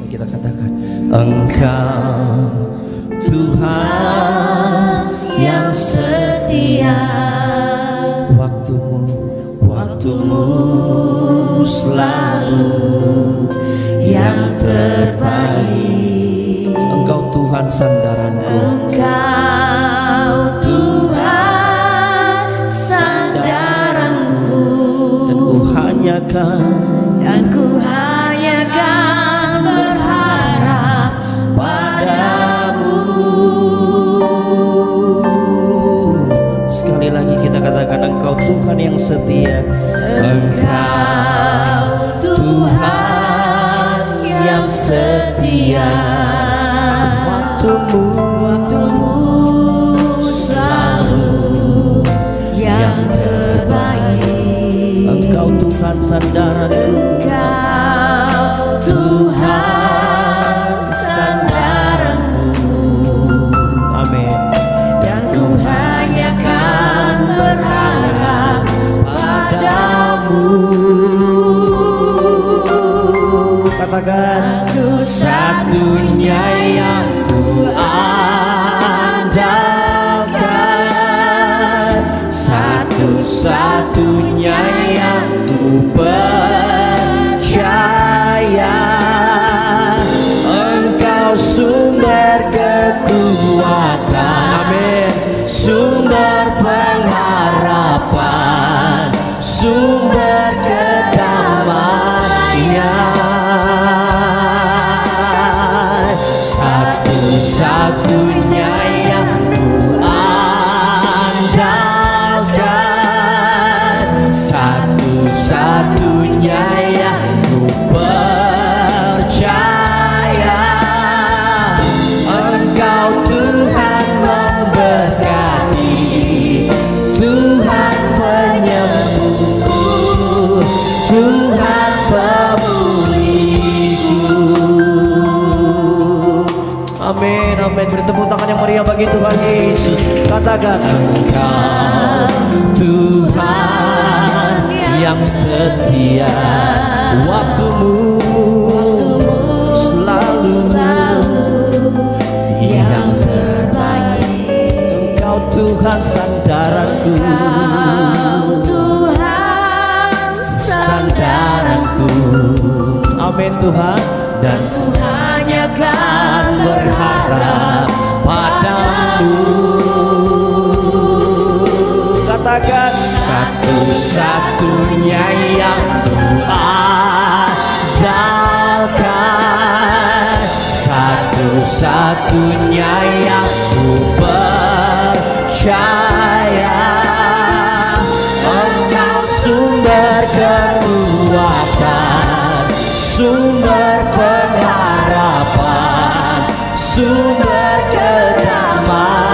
kita katakan, Engkau Tuhan yang setia, waktumu selalu yang terbaik. Engkau Tuhan sandaranku, Engkau Tuhan sandaranku, dan ku hanyakan berharap padamu. Sekali lagi kita katakan, Engkau Tuhan yang setia, Engkau Tuhan yang setia, waktumu selalu yang terbaik. Engkau Tuhan sandaranku, Engkau Tuhan sandaranku, amin. dan ku hanyakan berharap padamu. Katakan, satu-satunya yang ku andalkan, satu-satunya yang ku percaya. Engkau sumber kekuatan, amin, sumber pengharapan, sumber kedamaian. Satu-satunya yang ku andalkan, satu-satunya yang ku percaya. Engkau Tuhan memberkati, Tuhan penyembuhku, Tuhan pemulihku. amin, amin. Beri tepuk tangan yang meriah bagi Tuhan Yesus. Katakan, Engkau Tuhan yang setia, waktumu selalu yang terbaik. Engkau Tuhan sandaranku, Engkau Tuhan sandaranku, amin Tuhan. Dan ku hanyakan berharap padamu. katakan, Satu-satunya yang ku andalkan, satu-satunya yang ku percaya. Engkau sumber kekuatan, sumber pengharapan, sumber kedamaian.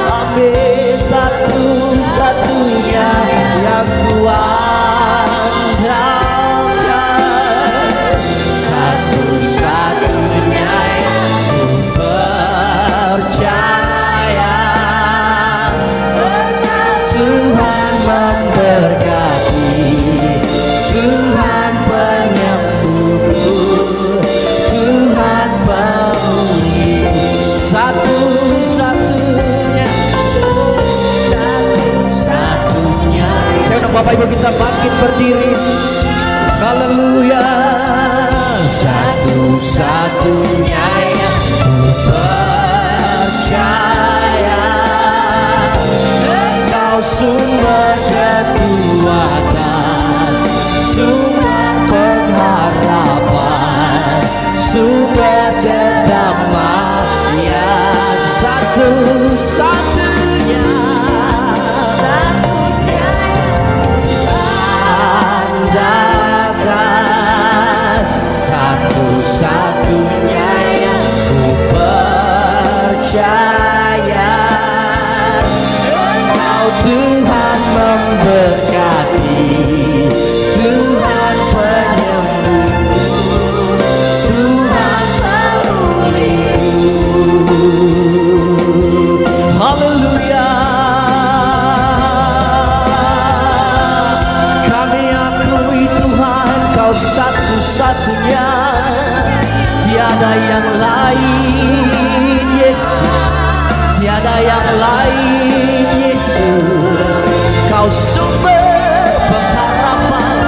amin. Satu-satunya yang kuandalkan, satu-satunya yang ku percaya. Engkau Tuhan memberkati, Tuhan penyembuhku, Tuhan pemulih. satu-satunya. Satu-satunya Saya undang Bapak Ibu kita bangkit berdiri. Haleluya. satu-satunya yang ku percaya. Engkau sumber kekuatan, sumber pengharapan, sumber kedamaian. Satu-satunya. Andalkan, satu-satunya yang ku percaya. Engkau Tuhan memberkati, Tuhan penyembuhku, Tuhan pemulihku. Haleluya. Kami akui Tuhan, Kau satu satu-satunya, tiada yang lain Yesus, tiada yang lain Yesus. Kau sumber pengharapan,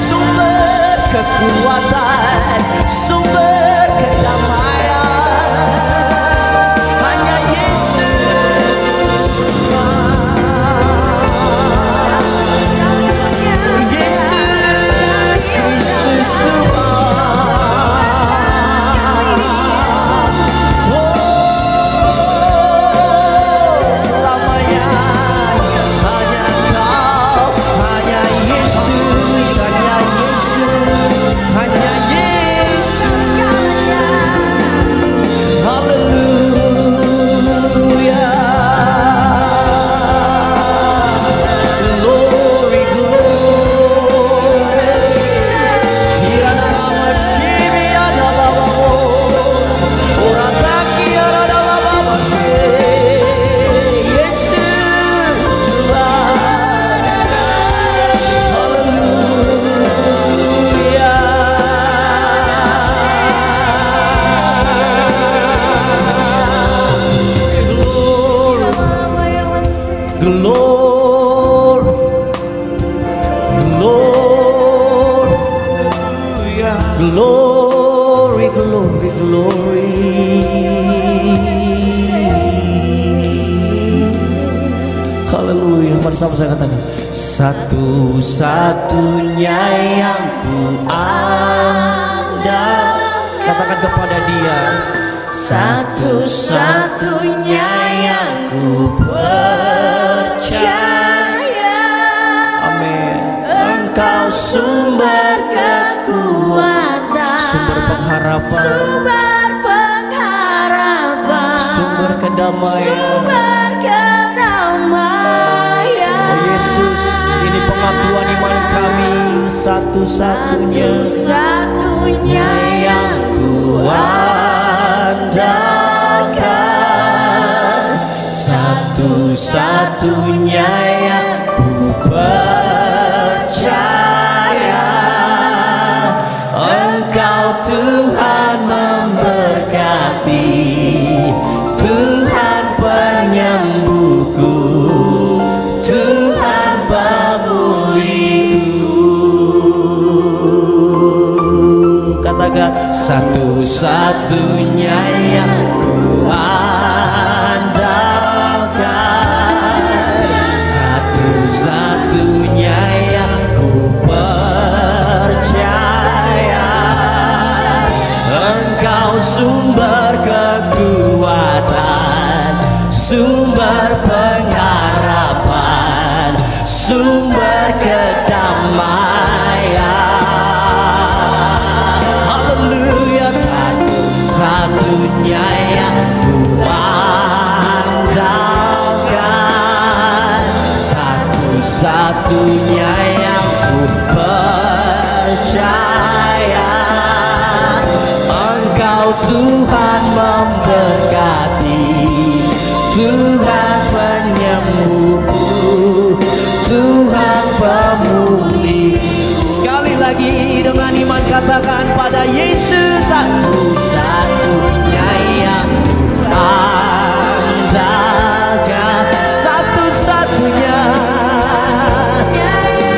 sumber kekuatan, sumber kedamaian. Hanya Yesus Tuhan, Yesus Kristus Tuhan. Selamanya hanya Kau, hanya Yesus, hanya Yesus, hanya Yesus. Haleluya. Glory, glory. Hirana mashimi adalawo. Orataki adalawo she. Yesus Tuhan. Haleluya. Glory, glory, glory, glory. Haleluya. Mari sama saya katakan, satu-satunya yang ku andalkan. Katakan kepada Dia, Satu-satunya yang ku percaya. amin. Engkau sumber kekuatan, Sumber pengharapan, sumber pengharapan, sumber kedamaian. sumber kedamaian. Oh Yesus, ini pengakuan iman kami, satu-satunya Satu-satunya yang ku andalkan, satu-satunya yang ku percaya. Engkau Tuhan memberkati, Tuhan penyembuhku, Tuhan pemulihku. katakan, Satu-satunya yang ku andalkan, satu-satunya yang ku percaya. Engkau sumber kekuatan, sumber pengharapan, sumber kedamaian. Haleluya. Satu-satunya yang ku andalkan, satu-satunya yang ku percaya. Engkau Tuhan memberkati, Tuhan penyembuhku, Tuhan pemulih. Sekali lagi dengan iman katakan pada Yesus, satu-satunya yang ku andalkan, satu-satunya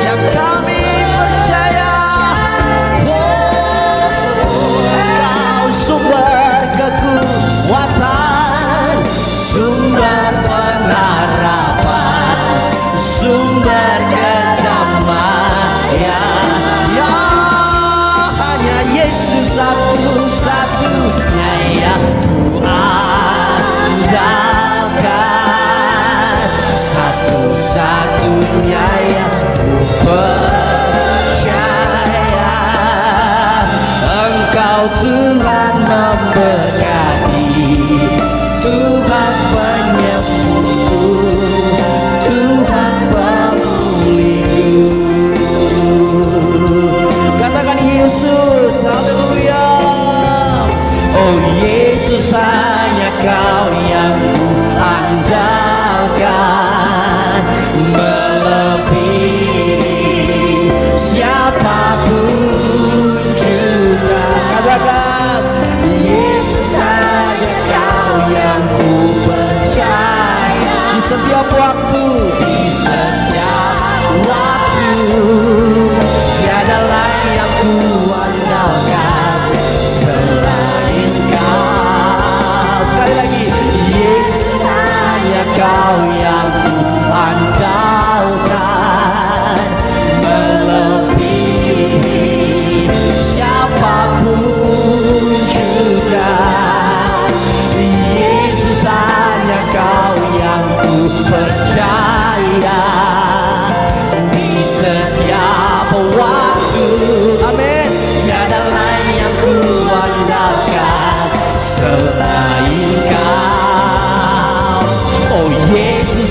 yang kami percaya. Engkau sumber kekuatan, sumber pengharapan, sumber kedamaian. Ya, hanya Yesus satu-satunya yang ku andalkan, satu-satunya yang ku percaya. Engkau Tuhan memberkati, Tuhan penyembuhku, Tuhan pemulihku. Katakan Yesus, haleluya. Oh Yesus, hanya Kau yang ku andalkan, melebihi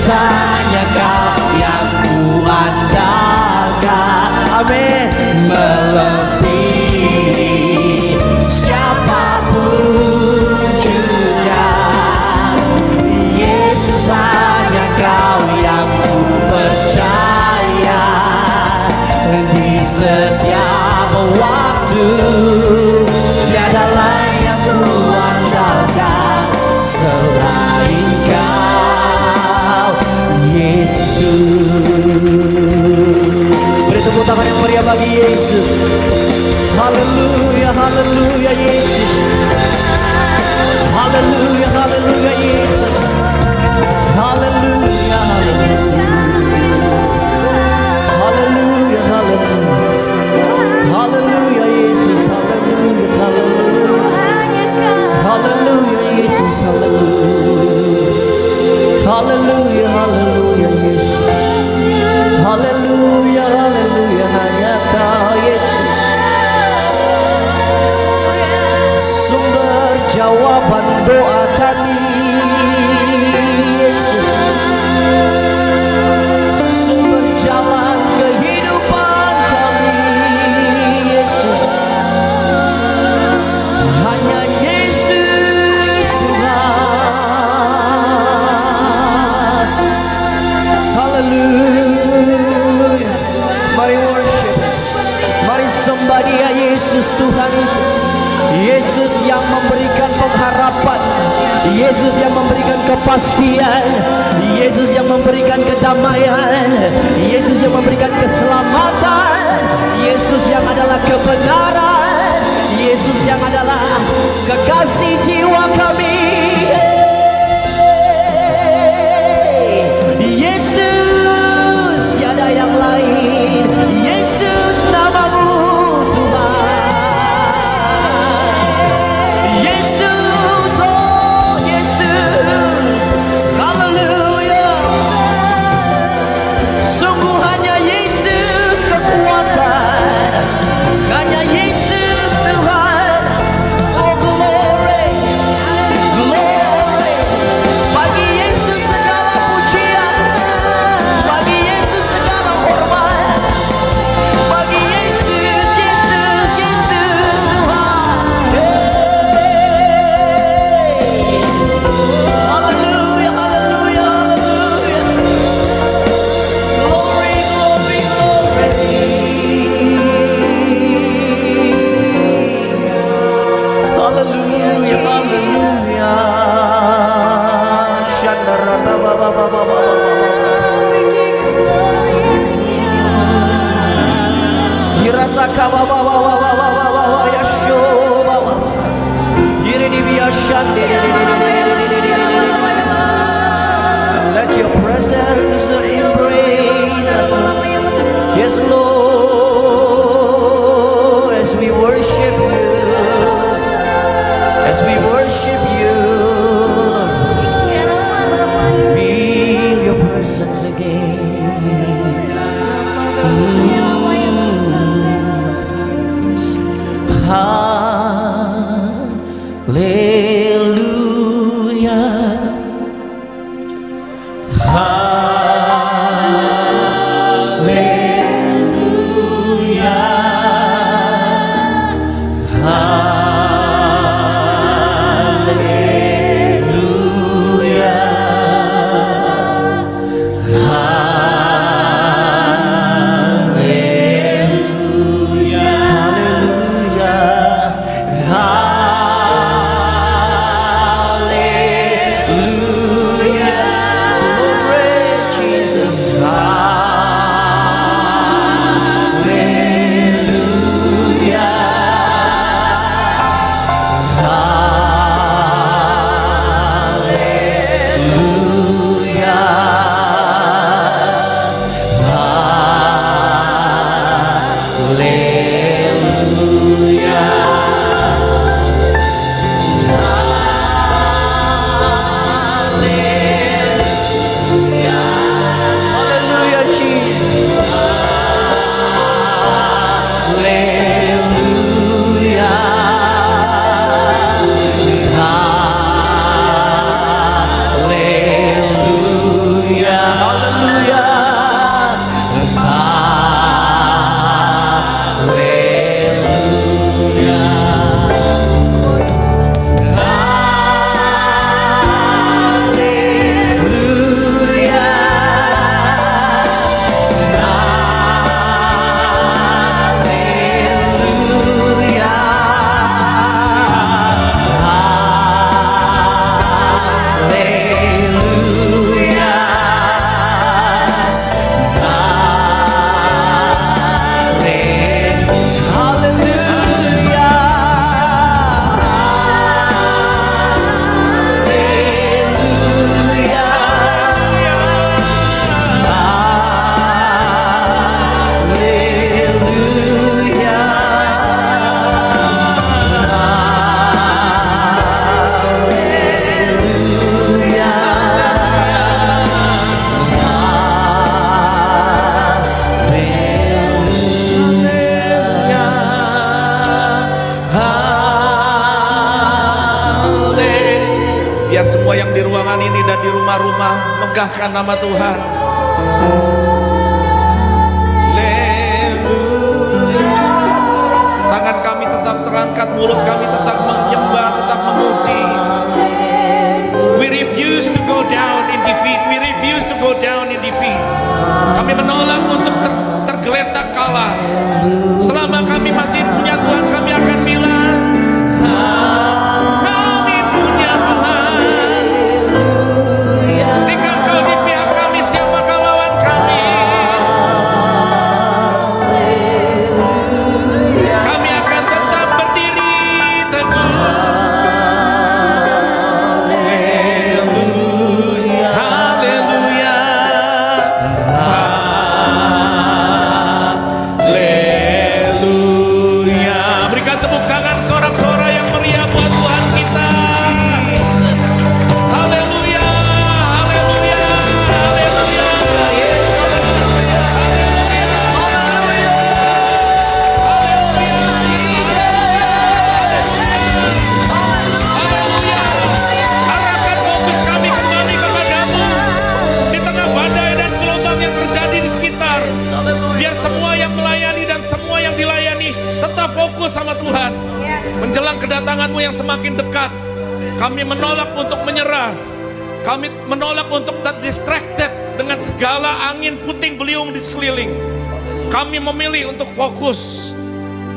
Yesus hanya Kau yang kuandalkan. Amin. Melebihi siapapun juga, Yesus hanya Kau yang ku percaya. Di setiap waktu tiada lain yang ku andalkan selain Kau, Yesus. Beri tepuk tangan yang meriah bagi Yesus. Haleluya, haleluya Yesus. Haleluya, haleluya Yesus. Haleluya, haleluya. Haleluya, haleluya. Haleluya Yesus, haleluya, haleluya. Haleluya Yesus, haleluya. Haleluya, haleluya Yesus. Haleluya, haleluya, hanya Kau Yesus, sumber jawaban doa kami. Yesus, sumber jalan kehidupan kami. Yesus, hanya Yesus Tuhan. Haleluya. Mari worship, mari sembah Dia, Yesus Tuhan itu. Yesus yang memberikan pengharapan, Yesus yang memberikan kepastian, Yesus yang memberikan kedamaian, Yesus yang memberikan keselamatan, Yesus yang adalah kebenaran, Yesus yang adalah kekasih jiwa kami. Yesus, tiada yang lain. Yesus, namamu Tuhan. Yesus, oh Yesus, haleluya. Sungguh hanya Yesus kekuatan, hanya Yesus Tuhan. Oh glory, glory. Bagi Yesus segala pujian, bagi Yesus segala hormat, bagi Yesus, Yesus, Yesus Tuhan. Haleluya, haleluya, haleluya. Glory, glory, glory. Haleluya, haleluya. Shandarata baba baba baba. Hirataka baba baba baba baba yasho baba. Yiridi biyashande. Let your presence embrace us. Yes, Lord, as we worship you, as we worship you, feel your presence again. Hallelujah. Hallelujah. Biar semua yang di ruangan ini dan di rumah-rumah megahkan nama Tuhan. Tangan kami tetap terangkat, mulut kami tetap menyembah, tetap memuji. We refuse to go down in defeat. We refuse to go down in defeat. Kami menolak untuk tergeletak kalah. Selama kami masih punya Tuhan, kami akan bilang, kami punya Tuhan. Jika Engkau di pihak kami, siapakah lawan kami? Kami akan tetap berdiri teguh. Haleluya, haleluya. Berikan tepuk tangan sorak-sorai yang meriah buat Tuhan kita. Haleluya, haleluya, haleluya. Arahkan fokus kami kembali kepadamu di tengah badai dan gelombang yang terjadi di sekitar. Biar semua yang melayani dan semua yang dilayani tetap fokus sama Tuhan. Menjelang kedatanganmu yang semakin dekat, kami menolak untuk menyerah. Kami menolak untuk distracted dengan segala angin puting beliung di sekeliling. Kami memilih untuk fokus.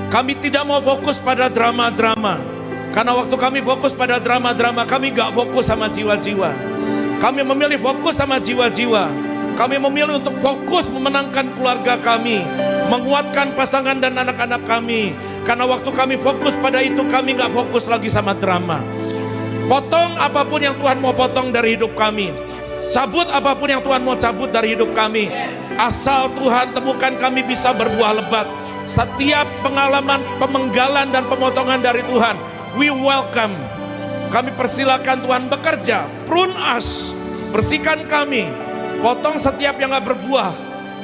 Kami tidak mau fokus pada drama-drama. Karena waktu kami fokus pada drama-drama, kami gak fokus sama jiwa-jiwa. Kami memilih fokus sama jiwa-jiwa. Kami memilih untuk fokus memenangkan keluarga kami, menguatkan pasangan dan anak-anak kami. Karena waktu kami fokus pada itu, kami gak fokus lagi sama drama. Potong apapun yang Tuhan mau potong dari hidup kami. Cabut apapun yang Tuhan mau cabut dari hidup kami. Asal Tuhan temukan kami bisa berbuah lebat. Setiap pengalaman pemenggalan dan pemotongan dari Tuhan, we welcome. Kami persilakan Tuhan bekerja, prune us, bersihkan kami, potong setiap yang gak berbuah,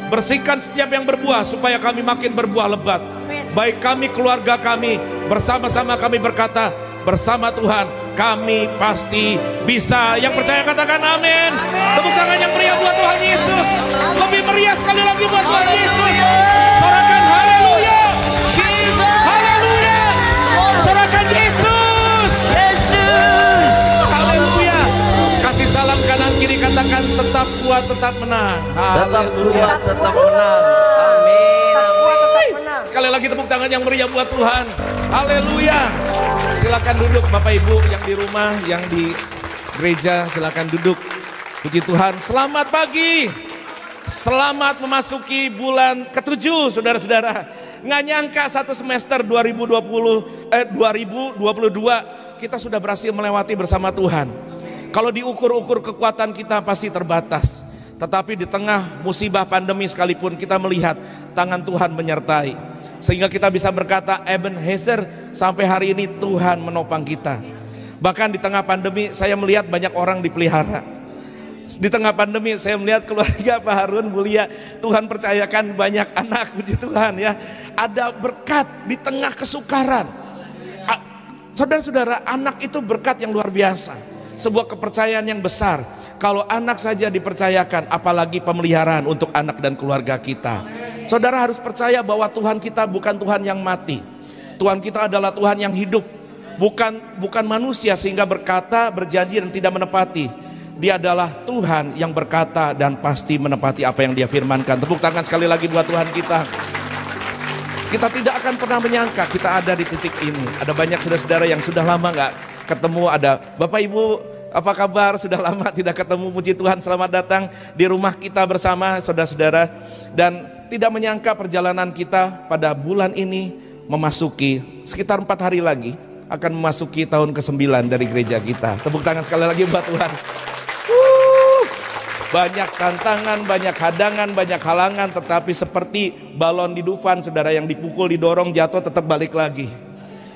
bersihkan setiap yang berbuah supaya kami makin berbuah lebat. Baik kami, keluarga kami, bersama-sama kami berkata, bersama Tuhan kami pasti bisa. Yang percaya katakan amin. Tepuk tangan yang meriah buat Tuhan Yesus. Lebih meriah sekali lagi buat Tuhan Yesus. Sorakan haleluya, haleluya. Sorakan Yesus, Yesus, haleluya. Kasih salam kanan kiri, katakan tetap kuat, tetap menang. Tetap kuat, tetap menang. Amin, amin. Sekali lagi tepuk tangan yang meriah buat Tuhan. Haleluya. Silakan duduk Bapak Ibu yang di rumah, yang di gereja, silakan duduk. Puji Tuhan. Selamat pagi. Selamat memasuki bulan ke-7, saudara-saudara. Nggak nyangka satu semester 2022 kita sudah berhasil melewati bersama Tuhan. Kalau diukur-ukur kekuatan kita pasti terbatas. Tetapi di tengah musibah pandemi sekalipun kita melihat tangan Tuhan menyertai. Sehingga kita bisa berkata, Ebenezer, sampai hari ini Tuhan menopang kita. Bahkan di tengah pandemi saya melihat banyak orang dipelihara. Di tengah pandemi saya melihat keluarga Pak Harun Mulia, Tuhan percayakan banyak anak, puji Tuhan ya. Ada berkat di tengah kesukaran. Saudara-saudara, anak itu berkat yang luar biasa. Sebuah kepercayaan yang besar. Kalau anak saja dipercayakan, apalagi pemeliharaan untuk anak dan keluarga kita. Saudara harus percaya bahwa Tuhan kita bukan Tuhan yang mati. Tuhan kita adalah Tuhan yang hidup. Bukan manusia sehingga berkata, berjanji dan tidak menepati. Dia adalah Tuhan yang berkata dan pasti menepati apa yang Dia firmankan. Tepuk tangan sekali lagi buat Tuhan kita. Kita tidak akan pernah menyangka kita ada di titik ini. Ada banyak saudara-saudara yang sudah lama gak ketemu. Ada Bapak Ibu, apa kabar? Sudah lama tidak ketemu. Puji Tuhan, selamat datang di rumah kita bersama saudara-saudara. Dan tidak menyangka perjalanan kita pada bulan ini memasuki sekitar 4 hari lagi akan memasuki tahun ke-9 dari gereja kita. Tepuk tangan sekali lagi buat Tuhan. Banyak tantangan, banyak hadangan, banyak halangan, tetapi seperti balon di Dufan, saudara, yang dipukul, didorong, jatuh, tetap balik lagi.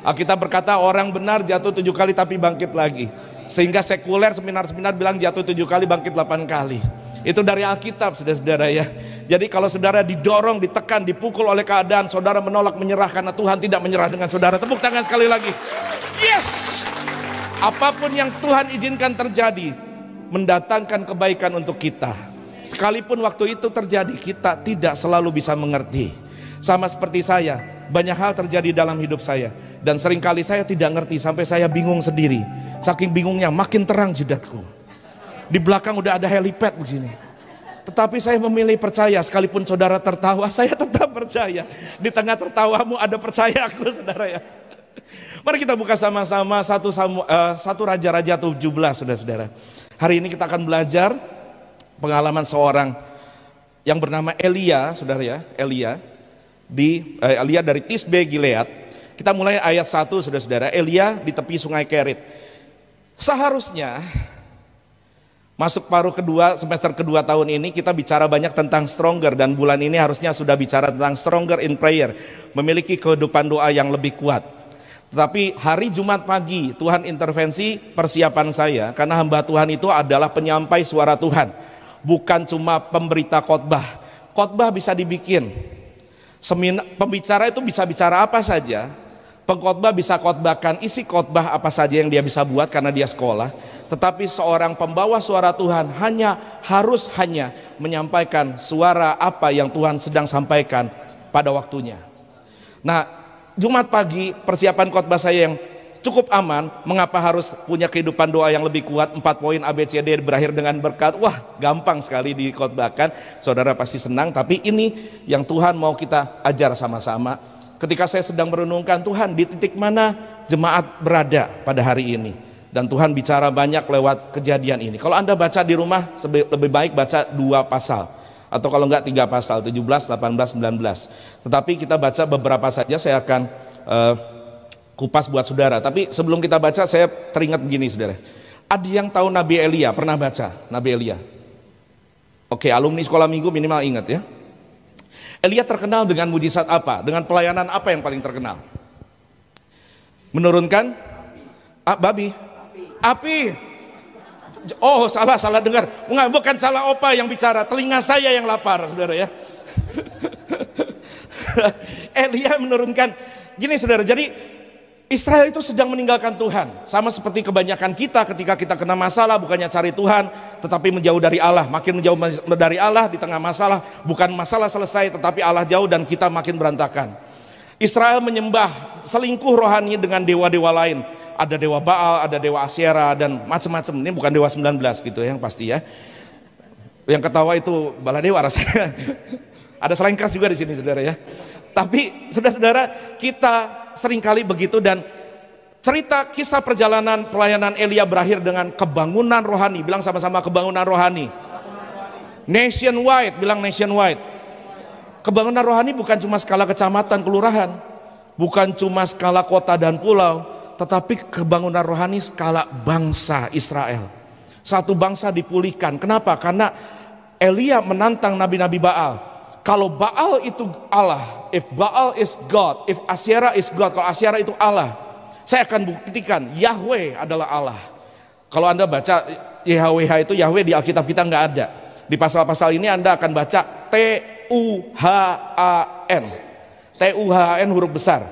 Alkitab berkata orang benar jatuh 7 kali tapi bangkit lagi. Sehingga sekuler seminar-seminar bilang jatuh 7 kali bangkit 8 kali. Itu dari Alkitab, saudara-saudara ya. Jadi kalau saudara didorong, ditekan, dipukul oleh keadaan, saudara menolak, menyerah, karena Tuhan tidak menyerah dengan saudara. Tepuk tangan sekali lagi. Yes. Apapun yang Tuhan izinkan terjadi mendatangkan kebaikan untuk kita. Sekalipun waktu itu terjadi, kita tidak selalu bisa mengerti. Sama seperti saya, banyak hal terjadi dalam hidup saya, dan seringkali saya tidak ngerti sampai saya bingung sendiri. Saking bingungnya makin terang jidatku. Di belakang udah ada helipad begini. Tetapi saya memilih percaya, sekalipun saudara tertawa, saya tetap percaya. Di tengah tertawamu ada percaya aku, saudara ya. Mari kita buka sama-sama satu Raja-Raja 17, saudara-saudara. Hari ini kita akan belajar pengalaman seorang yang bernama Elia, saudara ya. Elia dari Tisbe Gilead. Kita mulai ayat 1, saudara-saudara. Elia di tepi sungai Kerit. Seharusnya masuk paruh kedua, semester kedua tahun ini kita bicara banyak tentang stronger, dan bulan ini harusnya sudah bicara tentang stronger in prayer, memiliki kehidupan doa yang lebih kuat. Tetapi hari Jumat pagi Tuhan intervensi persiapan saya, karena hamba Tuhan itu adalah penyampai suara Tuhan, bukan cuma pemberita khotbah. Khotbah bisa dibikin, pembicara itu bisa bicara apa saja, pengkhotbah bisa khotbahkan isi khotbah apa saja yang dia bisa buat karena dia sekolah. Tetapi seorang pembawa suara Tuhan harus hanya menyampaikan suara apa yang Tuhan sedang sampaikan pada waktunya. Nah, Jumat pagi persiapan khotbah saya yang cukup aman. Mengapa harus punya kehidupan doa yang lebih kuat? 4 poin ABCD berakhir dengan berkat. Wah, gampang sekali dikhotbahkan. Saudara pasti senang, tapi ini yang Tuhan mau kita ajar sama-sama. Ketika saya sedang merenungkan, Tuhan di titik mana jemaat berada pada hari ini, dan Tuhan bicara banyak lewat kejadian ini. Kalau Anda baca di rumah, lebih baik baca 2 pasal, atau kalau enggak 3 pasal, 17, 18, 19. Tetapi kita baca beberapa saja, saya akan kupas buat saudara. Tapi sebelum kita baca, saya teringat begini, saudara. Ada yang tahu Nabi Elia? Pernah baca Nabi Elia? Oke, alumni sekolah minggu minimal ingat ya. Elia terkenal dengan mujizat apa? Dengan pelayanan apa yang paling terkenal? Menurunkan api. Oh, salah dengar. Bukan salah opa yang bicara, telinga saya yang lapar, saudara ya. Elia menurunkan. Gini, saudara, jadi Israel itu sedang meninggalkan Tuhan. Sama seperti kebanyakan kita ketika kita kena masalah, bukannya cari Tuhan, tetapi menjauh dari Allah. Makin menjauh dari Allah di tengah masalah, bukan masalah selesai, tetapi Allah jauh dan kita makin berantakan. Israel menyembah selingkuh rohani dengan dewa-dewa lain. Ada dewa Baal, ada dewa Asyera, dan macam-macam. Ini bukan dewa 19 gitu ya, yang pasti ya. Yang ketawa itu Baladewa rasanya. Ada selengkas juga di sini, saudara ya. Tapi saudara-saudara, kita seringkali begitu, dan cerita kisah perjalanan pelayanan Elia berakhir dengan kebangunan rohani. Bilang sama-sama, kebangunan rohani. Nationwide, bilang nationwide. Kebangunan rohani bukan cuma skala kecamatan, kelurahan, bukan cuma skala kota dan pulau, tetapi kebangunan rohani skala bangsa Israel. Satu bangsa dipulihkan. Kenapa? Karena Elia menantang nabi-nabi Baal. Kalau Baal itu Allah, if Baal is God, if Asyera is God, kalau Asyera itu Allah, saya akan buktikan Yahweh adalah Allah. Kalau Anda baca YHWH itu, Yahweh di Alkitab kita nggak ada. Di pasal-pasal ini Anda akan baca Tuhan. Tuhan huruf besar.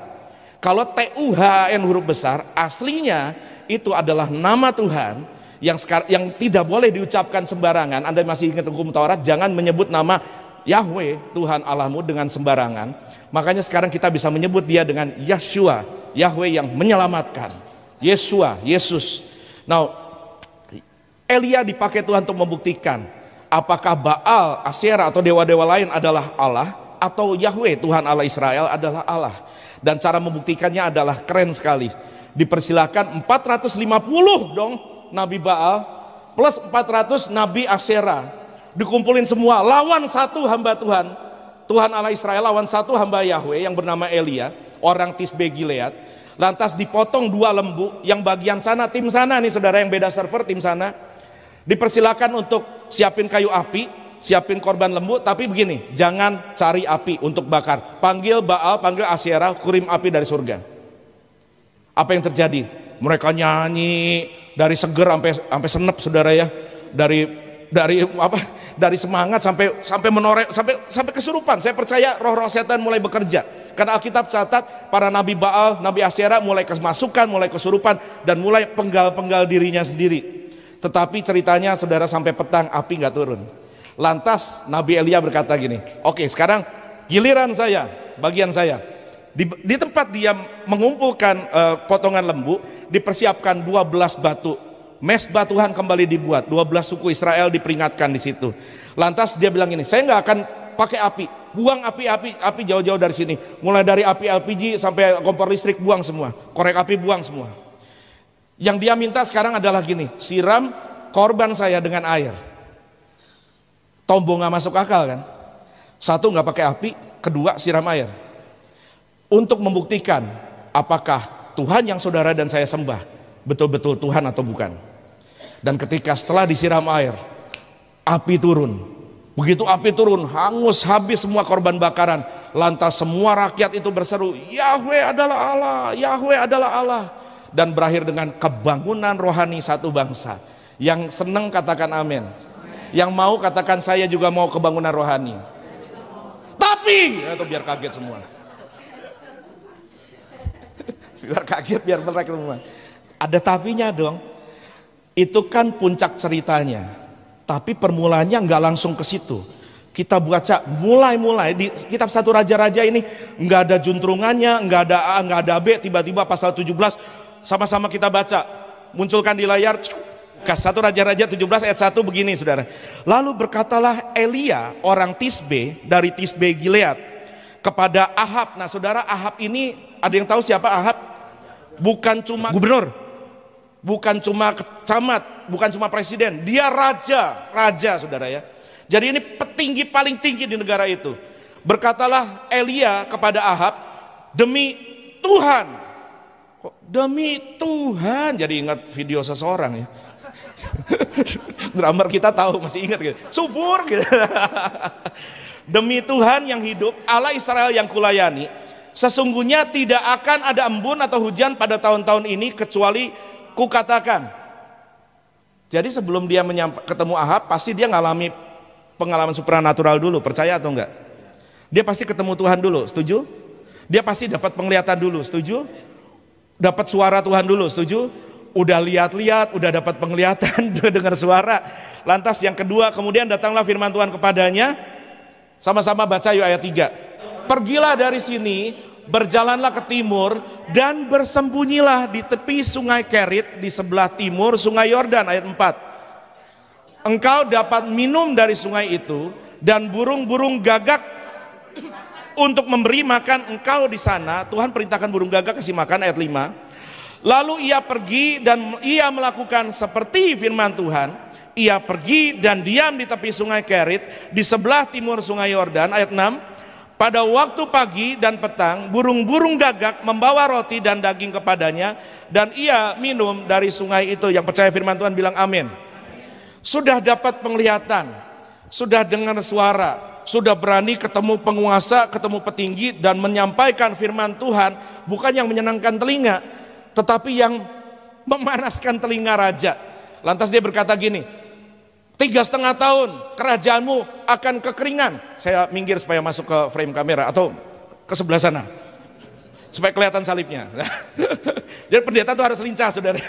Kalau Tuhan huruf besar, aslinya itu adalah nama Tuhan yang tidak boleh diucapkan sembarangan. Anda masih ingat hukum Taurat, jangan menyebut nama Yahweh Tuhan Allahmu dengan sembarangan. Makanya sekarang kita bisa menyebut dia dengan Yeshua, Yahweh yang menyelamatkan, Yeshua, Yesus. Now, Elia dipakai Tuhan untuk membuktikan apakah Baal, Asyera atau dewa-dewa lain adalah Allah, atau Yahweh Tuhan Allah Israel adalah Allah. Dan cara membuktikannya adalah keren sekali. Dipersilakan 450 dong Nabi Baal plus 400 Nabi Asyera. Dikumpulin semua, lawan satu hamba Tuhan, Tuhan Allah Israel, lawan satu hamba Yahweh yang bernama Elia, orang Tisbe Gilead. Lantas dipotong 2 lembu, yang bagian sana, tim sana nih saudara, yang beda server, tim sana dipersilakan untuk siapin kayu api, siapin korban lembu, tapi begini, jangan cari api untuk bakar. Panggil Baal, panggil Asyera, kirim api dari surga. Apa yang terjadi? Mereka nyanyi dari seger sampai senep, saudara ya, dari dari semangat sampai menoreh, sampai kesurupan. Saya percaya roh-roh setan mulai bekerja. Karena Alkitab catat para nabi Baal, nabi Asyera mulai kemasukan, mulai kesurupan, dan mulai penggal-penggal dirinya sendiri. Tetapi ceritanya saudara, sampai petang api nggak turun. Lantas Nabi Elia berkata gini, oke, sekarang giliran saya, bagian saya. Di tempat dia mengumpulkan potongan lembu, dipersiapkan 12 batu. Mesbah Tuhan kembali dibuat, 12 suku Israel diperingatkan di situ. Lantas dia bilang ini, saya nggak akan pakai api, buang api jauh-jauh dari sini. Mulai dari api LPG sampai kompor listrik buang semua, korek api buang semua. Yang dia minta sekarang adalah gini, siram korban saya dengan air. Tombo nggak masuk akal kan? Satu, nggak pakai api, kedua siram air. Untuk membuktikan apakah Tuhan yang saudara dan saya sembah betul-betul Tuhan atau bukan. Dan ketika setelah disiram air, api turun. Begitu api turun, hangus habis semua korban bakaran. Lantas semua rakyat itu berseru, Yahweh adalah Allah, Yahweh adalah Allah. Dan berakhir dengan kebangunan rohani satu bangsa. Yang senang katakan amin. Yang mau katakan saya juga mau kebangunan rohani. Tapi, itu biar kaget semua. Biar kaget, biar mereka semua. Ada tapinya dong. Itu kan puncak ceritanya. Tapi permulaannya nggak langsung ke situ. Kita baca mulai di kitab 1 Raja-Raja ini nggak ada juntrungannya, nggak ada A, nggak ada B. Tiba-tiba pasal 17 sama-sama kita baca. Munculkan di layar. 1 Raja-Raja 17 ayat 1 begini saudara. Lalu berkatalah Elia orang Tisbe dari Tisbe Gilead kepada Ahab. Nah saudara, Ahab ini ada yang tahu siapa Ahab? Bukan cuma gubernur, bukan cuma camat, bukan cuma presiden, dia raja saudara ya. Jadi ini petinggi paling tinggi di negara itu. Berkatalah Elia kepada Ahab, demi Tuhan. Kok demi Tuhan? Jadi ingat video seseorang ya. Drummer kita tahu, masih ingat gitu. Subur gitu. Demi Tuhan yang hidup, Allah Israel yang kulayani, sesungguhnya tidak akan ada embun atau hujan pada tahun-tahun ini kecuali kukatakan. Jadi sebelum dia ketemu Ahab, pasti dia ngalami pengalaman supranatural dulu, percaya atau enggak? Dia pasti ketemu Tuhan dulu, setuju? Dia pasti dapat penglihatan dulu, setuju? Dapat suara Tuhan dulu, setuju? Udah lihat-lihat, udah dapat penglihatan, udah dengar suara. Lantas yang kedua, kemudian datanglah firman Tuhan kepadanya. Sama-sama baca yuk ayat 3. Pergilah dari sini, berjalanlah ke timur, dan bersembunyilah di tepi sungai Kerit, di sebelah timur sungai Yordan, ayat 4. Engkau dapat minum dari sungai itu, dan burung-burung gagak untuk memberi makan engkau di sana. Tuhan perintahkan burung gagak kasih makan, ayat 5. Lalu ia pergi dan ia melakukan seperti firman Tuhan. Ia pergi dan diam di tepi sungai Kerit di sebelah timur sungai Yordan, ayat 6. Pada waktu pagi dan petang burung-burung gagak membawa roti dan daging kepadanya, dan ia minum dari sungai itu. Yang percaya firman Tuhan bilang amin. Sudah dapat penglihatan, sudah dengar suara, sudah berani ketemu penguasa, ketemu petinggi, dan menyampaikan firman Tuhan, bukan yang menyenangkan telinga, tetapi yang memanaskan telinga raja. Lantas dia berkata gini, 3,5 tahun kerajaanmu akan kekeringan. Saya minggir supaya masuk ke frame kamera, atau ke sebelah sana supaya kelihatan salibnya. Jadi pendeta itu harus lincah saudara.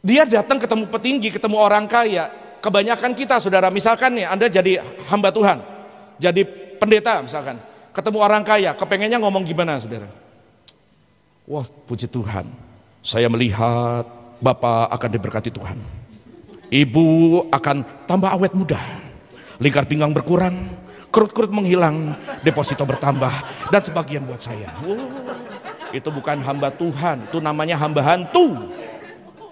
Dia datang ketemu petinggi, ketemu orang kaya. Kebanyakan kita saudara, misalkan nih Anda jadi hamba Tuhan, jadi pendeta misalkan, ketemu orang kaya, kepengennya ngomong gimana saudara? Wah, puji Tuhan, saya melihat Bapak akan diberkati Tuhan. Ibu akan tambah awet muda, lingkar pinggang berkurang, kerut-kerut menghilang, deposito bertambah, dan sebagian buat saya. Itu bukan hamba Tuhan, itu namanya hamba hantu.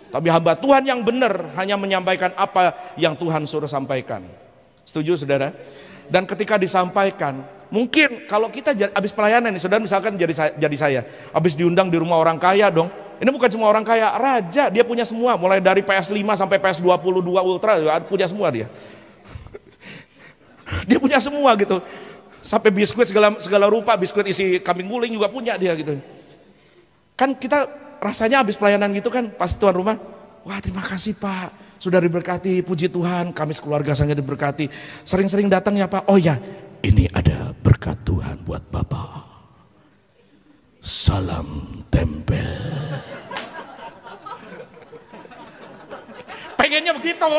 Tapi hamba Tuhan yang benar hanya menyampaikan apa yang Tuhan suruh sampaikan. Setuju saudara? Dan ketika disampaikan, mungkin kalau kita habis pelayanan nih, saudara misalkan jadi saya, habis diundang di rumah orang kaya dong. Ini bukan cuma orang kaya, raja, dia punya semua, mulai dari PS5 sampai PS22 Ultra, punya semua dia. Dia punya semua gitu. Sampai biskuit segala rupa, biskuit isi kambing guling juga punya dia gitu. Kan kita rasanya habis pelayanan gitu kan, pas tuan rumah, wah terima kasih Pak, Sudah diberkati, puji Tuhan, kami sekeluarga sangat diberkati. Sering-sering datang ya Pak. Oh ya, ini ada berkat Tuhan buat Bapak. Salam tempel. Pengennya begitu.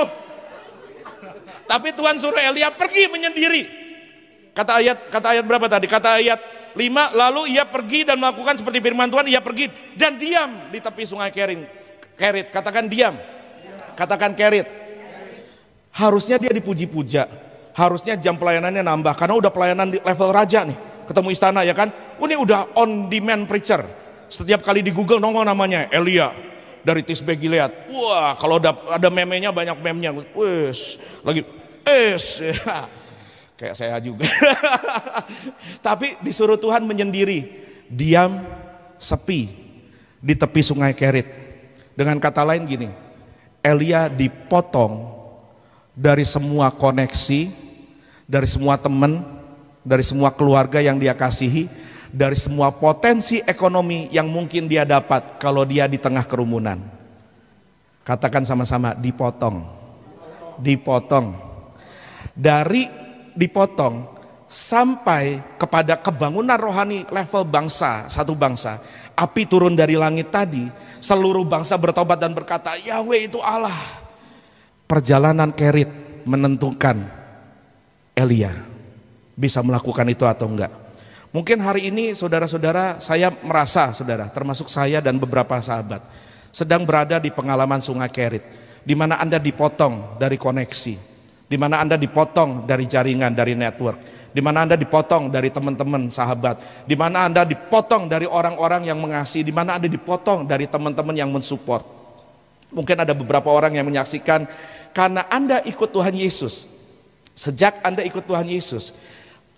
Tapi Tuhan suruh Elia pergi menyendiri. Kata ayat berapa tadi? Kata ayat 5, lalu ia pergi dan melakukan seperti firman Tuhan, ia pergi dan diam di tepi sungai Kerit. Katakan diam. Katakan Kerit. Harusnya dia dipuji-puja. Harusnya jam pelayanannya nambah karena udah pelayanan di level raja nih. Ketemu istana ya kan? Ini udah on demand preacher. Setiap kali di Google nongol namanya Elia dari Tisbe Gilead. Wah, kalau ada meme-nya banyak meme-nya. Wes, lagi kayak saya juga. Tapi disuruh Tuhan menyendiri, diam, sepi di tepi sungai Kerit. Dengan kata lain gini, Elia dipotong dari semua koneksi, dari semua teman, dari semua keluarga yang dia kasihi, dari semua potensi ekonomi yang mungkin dia dapat kalau dia di tengah kerumunan. Katakan sama-sama, dipotong. Dipotong. Dari dipotong sampai kepada kebangunan rohani level bangsa, satu bangsa. Api turun dari langit tadi, seluruh bangsa bertobat dan berkata, Yahweh itu Allah. Perjalanan Kerit menentukan Elia bisa melakukan itu atau enggak. Mungkin hari ini saudara-saudara, saya merasa saudara, termasuk saya dan beberapa sahabat, sedang berada di pengalaman sungai Kerit, di mana Anda dipotong dari koneksi, di mana Anda dipotong dari jaringan, dari network, di mana Anda dipotong dari teman-teman sahabat, di mana Anda dipotong dari orang-orang yang mengasihi, di mana Anda dipotong dari teman-teman yang mensupport. Mungkin ada beberapa orang yang menyaksikan karena Anda ikut Tuhan Yesus. Sejak Anda ikut Tuhan Yesus,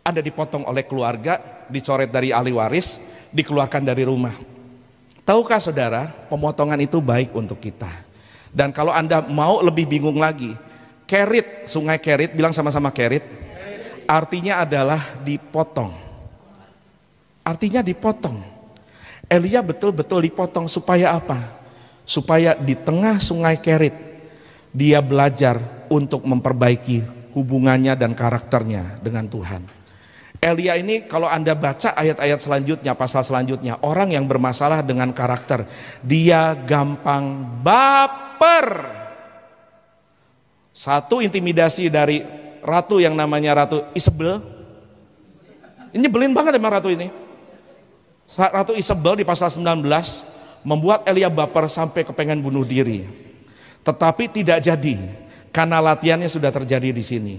Anda dipotong oleh keluarga, dicoret dari ahli waris, dikeluarkan dari rumah. Tahukah saudara, pemotongan itu baik untuk kita. Dan kalau Anda mau lebih bingung lagi, Kerit, sungai Kerit, bilang sama-sama Kerit, artinya adalah dipotong. Artinya dipotong. Elia betul-betul dipotong supaya apa? Supaya di tengah sungai Kerit dia belajar untuk memperbaiki hubungannya dan karakternya dengan Tuhan. Elia ini kalau Anda baca ayat-ayat selanjutnya, pasal selanjutnya, orang yang bermasalah dengan karakter, dia gampang baper. Satu intimidasi dari ratu yang namanya Ratu Isabel. Ini nyebelin banget emang ratu ini. Ratu Isabel di pasal 19 membuat Elia baper sampai kepengen bunuh diri. Tetapi tidak jadi karena latihannya sudah terjadi di sini.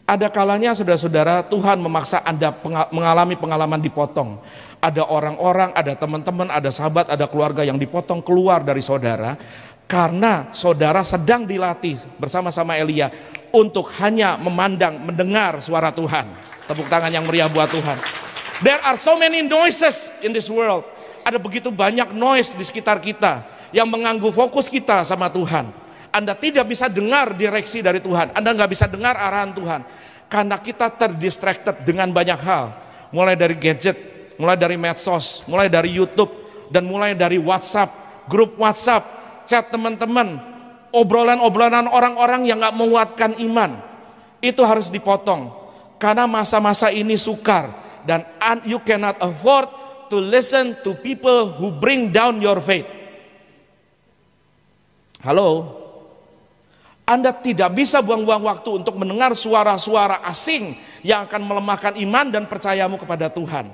Ada kalanya saudara-saudara Tuhan memaksa Anda mengalami pengalaman dipotong. Ada orang-orang, ada teman-teman, ada sahabat, ada keluarga yang dipotong keluar dari saudara. Karena saudara sedang dilatih bersama-sama Elia untuk hanya memandang, mendengar suara Tuhan. Tepuk tangan yang meriah buat Tuhan. There are so many noises in this world. Ada begitu banyak noise di sekitar kita yang mengganggu fokus kita sama Tuhan. Anda tidak bisa dengar direksi dari Tuhan. Anda nggak bisa dengar arahan Tuhan. Karena kita terdistracted dengan banyak hal. Mulai dari gadget, mulai dari medsos, mulai dari YouTube, dan mulai dari WhatsApp, grup WhatsApp, chat teman-teman, obrolan-obrolan orang-orang yang gak menguatkan iman. Itu harus dipotong. Karena masa-masa ini sukar. Dan you cannot afford to listen to people who bring down your faith. Halo? Anda tidak bisa buang-buang waktu untuk mendengar suara-suara asing yang akan melemahkan iman dan percayamu kepada Tuhan.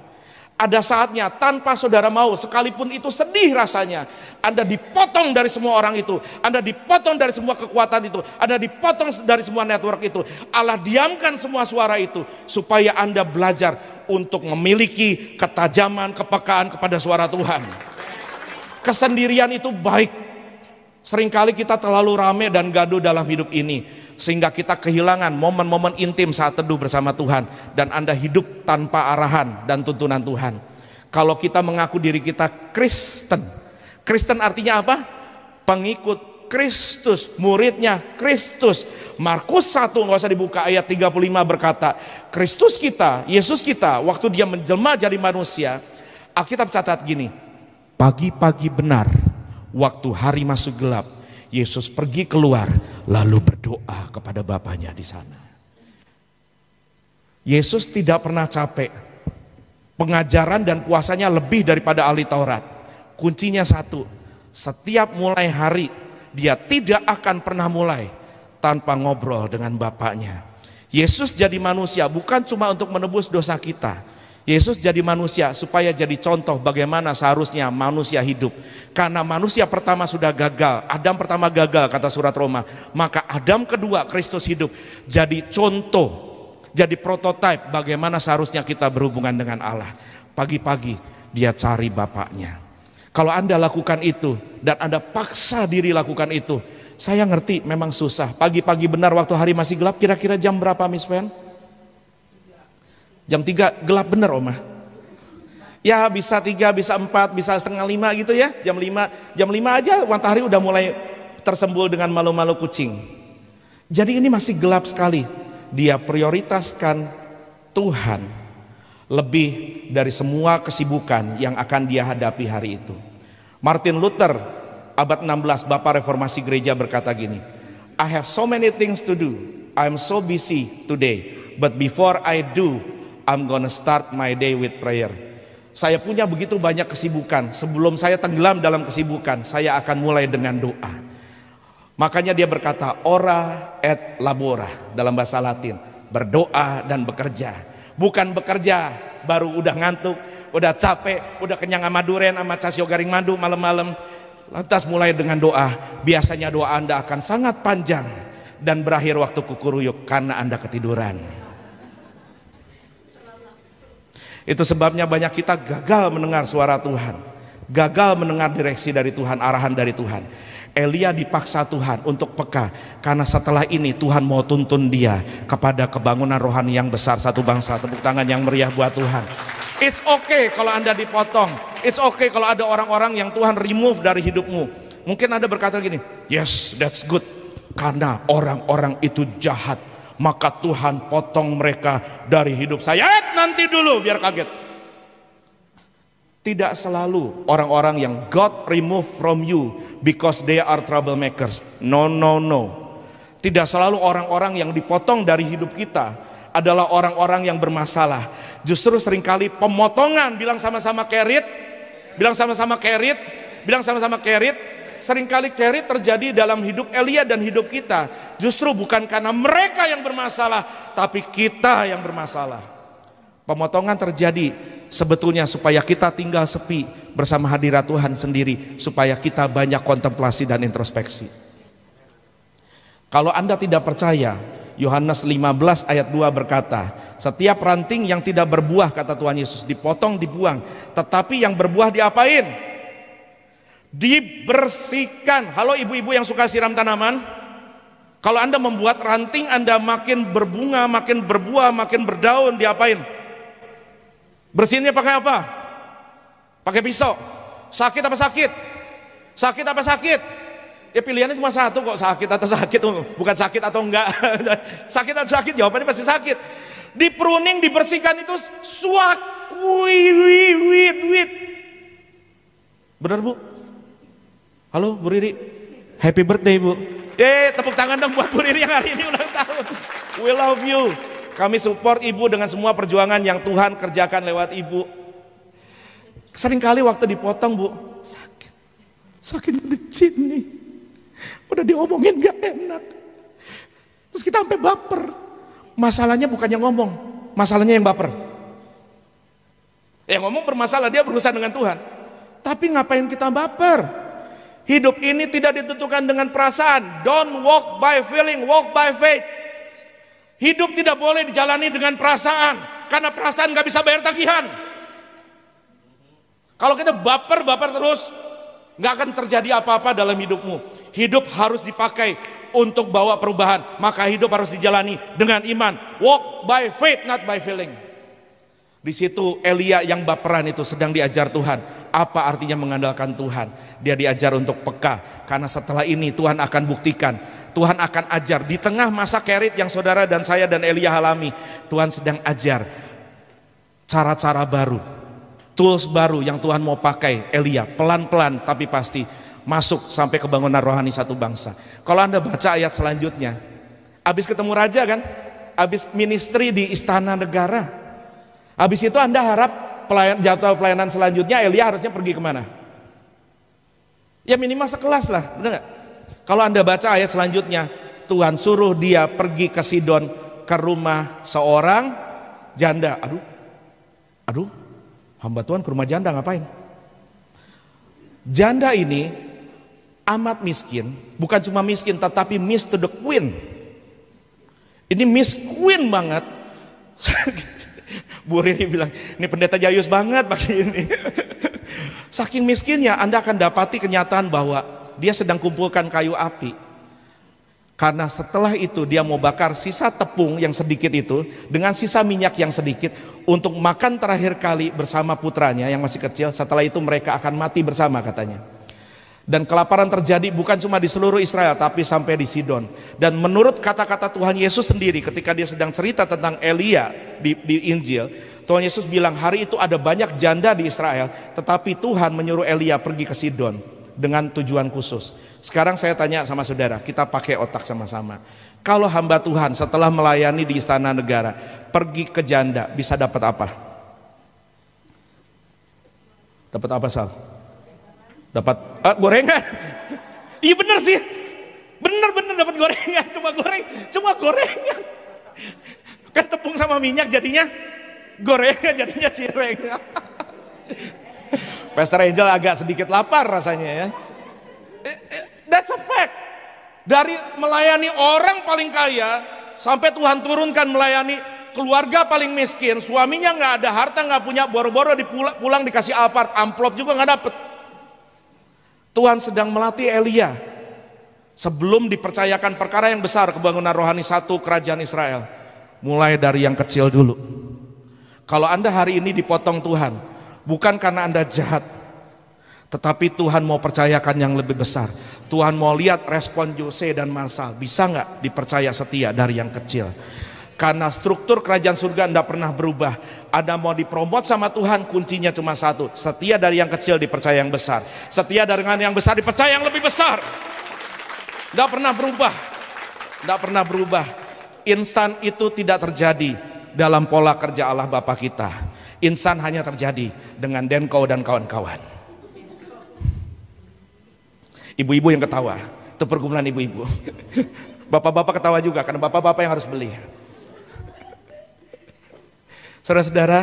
Ada saatnya tanpa saudara mau, sekalipun itu sedih rasanya, Anda dipotong dari semua orang itu, Anda dipotong dari semua kekuatan itu, Anda dipotong dari semua network itu. Allah diamkan semua suara itu supaya Anda belajar untuk memiliki ketajaman, kepekaan kepada suara Tuhan. Kesendirian itu baik. Seringkali kita terlalu rame dan gaduh dalam hidup ini, sehingga kita kehilangan momen-momen intim saat teduh bersama Tuhan. Dan Anda hidup tanpa arahan dan tuntunan Tuhan. Kalau kita mengaku diri kita Kristen, Kristen artinya apa? Pengikut Kristus, muridnya Kristus. Markus 1, nggak usah dibuka, ayat 35 berkata, Kristus kita, Yesus kita, waktu dia menjelma jadi manusia, Alkitab catat gini, pagi-pagi benar, waktu hari masuk gelap, Yesus pergi keluar lalu berdoa kepada Bapanya di sana. Yesus tidak pernah capek. Pengajaran dan kuasanya lebih daripada ahli Taurat. Kuncinya satu, setiap mulai hari dia tidak akan pernah mulai tanpa ngobrol dengan Bapaknya. Yesus jadi manusia bukan cuma untuk menebus dosa kita. Yesus jadi manusia supaya jadi contoh bagaimana seharusnya manusia hidup. Karena manusia pertama sudah gagal, Adam pertama gagal kata surat Roma. Maka Adam kedua, Kristus hidup, jadi contoh, jadi prototipe bagaimana seharusnya kita berhubungan dengan Allah. Pagi-pagi dia cari Bapaknya. Kalau Anda lakukan itu dan Anda paksa diri lakukan itu, saya ngerti memang susah. Pagi-pagi benar waktu hari masih gelap, kira-kira jam berapa Miss Pen? Jam 3 gelap bener Oma. Ya bisa 3, bisa 4, bisa setengah 5 gitu ya. Jam 5 aja matahari udah mulai tersembul dengan malu-malu kucing. Jadi ini masih gelap sekali. Dia prioritaskan Tuhan lebih dari semua kesibukan yang akan dia hadapi hari itu. Martin Luther abad 16, Bapak Reformasi Gereja berkata gini, I have so many things to do. I'm so busy today. But before I do, I'm gonna start my day with prayer. Saya punya begitu banyak kesibukan. Sebelum saya tenggelam dalam kesibukan, saya akan mulai dengan doa. Makanya dia berkata, ora et labora dalam bahasa Latin. Berdoa dan bekerja. Bukan bekerja, baru udah ngantuk, udah capek, udah kenyang sama duren, sama casio garing madu malam-malam. Lantas mulai dengan doa. Biasanya doa Anda akan sangat panjang dan berakhir waktu kukuruyuk karena Anda ketiduran. Itu sebabnya banyak kita gagal mendengar suara Tuhan, gagal mendengar direksi dari Tuhan, arahan dari Tuhan. Elia dipaksa Tuhan untuk peka, karena setelah ini Tuhan mau tuntun dia kepada kebangunan rohani yang besar satu bangsa. Tepuk tangan yang meriah buat Tuhan. It's okay kalau Anda dipotong. It's okay kalau ada orang-orang yang Tuhan remove dari hidupmu. Mungkin Anda berkata gini, yes, that's good. Karena orang-orang itu jahat, maka Tuhan potong mereka dari hidup saya. Nanti dulu biar kaget. Tidak selalu orang-orang yang God remove from you because they are troublemakers. No, no, no. Tidak selalu orang-orang yang dipotong dari hidup kita adalah orang-orang yang bermasalah. Justru seringkali pemotongan, bilang sama-sama kerit, bilang sama-sama kerit, bilang sama-sama kerit. Seringkali kerit terjadi dalam hidup Elia dan hidup kita. Justru bukan karena mereka yang bermasalah, tapi kita yang bermasalah. Pemotongan terjadi sebetulnya supaya kita tinggal sepi bersama hadirat Tuhan sendiri, supaya kita banyak kontemplasi dan introspeksi. Kalau Anda tidak percaya, Yohanes 15 ayat 2 berkata, setiap ranting yang tidak berbuah, kata Tuhan Yesus, dipotong, dibuang. Tetapi yang berbuah diapain? Dibersihkan. Halo ibu-ibu yang suka siram tanaman. Kalau Anda membuat ranting Anda makin berbunga, makin berbuah, makin berdaun, diapain? Bersihinnya pakai apa? Pakai pisau. Sakit apa sakit? Sakit apa sakit? Ya pilihannya cuma satu kok, sakit atau sakit, bukan sakit atau enggak. Sakit atau sakit, jawabannya pasti sakit. Di pruning, dibersihkan itu wit. Benar Bu? Halo Bu Riri, happy birthday Bu. Tepuk tangan dong buat Bu Riri yang hari ini ulang tahun. We love you. Kami support Ibu dengan semua perjuangan yang Tuhan kerjakan lewat Ibu. Seringkali waktu dipotong Bu, sakitnya di sini. Udah diomongin gak enak. Terus kita sampai baper. Masalahnya bukannya ngomong, masalahnya yang baper. Yang ngomong bermasalah, dia berurusan dengan Tuhan. Tapi ngapain kita baper? Hidup ini tidak ditentukan dengan perasaan. Don't walk by feeling, walk by faith. Hidup tidak boleh dijalani dengan perasaan, karena perasaan gak bisa bayar tagihan. Kalau kita baper terus, gak akan terjadi apa-apa dalam hidupmu. Hidup harus dipakai untuk bawa perubahan. Maka hidup harus dijalani dengan iman. Walk by faith, not by feeling. Di situ Elia yang baperan itu sedang diajar Tuhan. Apa artinya mengandalkan Tuhan? Dia diajar untuk peka. Karena setelah ini Tuhan akan buktikan. Tuhan akan ajar. Di tengah masa kerit yang saudara dan saya dan Elia alami, Tuhan sedang ajar cara-cara baru, tools baru yang Tuhan mau pakai Elia. Pelan-pelan tapi pasti masuk sampai kebangunan rohani satu bangsa. Kalau Anda baca ayat selanjutnya, habis ketemu raja kan, habis ministry di istana negara, habis itu Anda harap jadwal pelayanan selanjutnya Elia harusnya pergi kemana? Ya minimal sekelas lah, benar nggak? Kalau Anda baca ayat selanjutnya, Tuhan suruh dia pergi ke Sidon, ke rumah seorang janda. Aduh, hamba Tuhan ke rumah janda ngapain? Janda ini amat miskin, bukan cuma miskin tetapi miss to the queen. Ini miss queen banget. Bu Rini bilang, ini pendeta jayus banget pagi ini. Saking miskinnya Anda akan dapati kenyataan bahwa dia sedang kumpulkan kayu api. Karena setelah itu dia mau bakar sisa tepung yang sedikit itu dengan sisa minyak yang sedikit untuk makan terakhir kali bersama putranya yang masih kecil. Setelah itu mereka akan mati bersama katanya. Dan kelaparan terjadi bukan cuma di seluruh Israel tapi sampai di Sidon. Dan menurut kata-kata Tuhan Yesus sendiri ketika dia sedang cerita tentang Elia di Injil, Tuhan Yesus bilang hari itu ada banyak janda di Israel, tetapi Tuhan menyuruh Elia pergi ke Sidon dengan tujuan khusus. Sekarang saya tanya sama saudara, kita pakai otak sama-sama. Kalau hamba Tuhan setelah melayani di istana negara pergi ke janda, bisa dapat apa? Dapat apa, Sal? Dapat gorengan. Iya bener sih, bener dapat gorengan, cuma gorengan. Kan tepung sama minyak jadinya gorengan, jadinya cireng. Pastor Angel agak sedikit lapar rasanya ya. That's a fact. Dari melayani orang paling kaya sampai Tuhan turunkan melayani keluarga paling miskin, suaminya nggak ada harta, nggak punya, boro-boro pulang dikasih amplop juga nggak dapet. Tuhan sedang melatih Elia sebelum dipercayakan perkara yang besar, kebangunan rohani satu kerajaan Israel. Mulai dari yang kecil dulu. Kalau Anda hari ini dipotong Tuhan, bukan karena Anda jahat, tetapi Tuhan mau percayakan yang lebih besar. Tuhan mau lihat respon Jose dan Marsal, bisa nggak dipercaya setia dari yang kecil. Karena struktur kerajaan surga Anda pernah berubah. Anda mau dipromot sama Tuhan, kuncinya cuma satu: setia dari yang kecil dipercaya yang besar, setia dengan yang besar dipercaya yang lebih besar. Tidak pernah berubah, tidak pernah berubah. Instan itu tidak terjadi dalam pola kerja Allah Bapa kita. Instan hanya terjadi dengan Denko dan kawan-kawan. Ibu-ibu yang ketawa, itu pergumulan ibu-ibu. Bapak-bapak ketawa juga karena bapak-bapak yang harus beli. Saudara-saudara,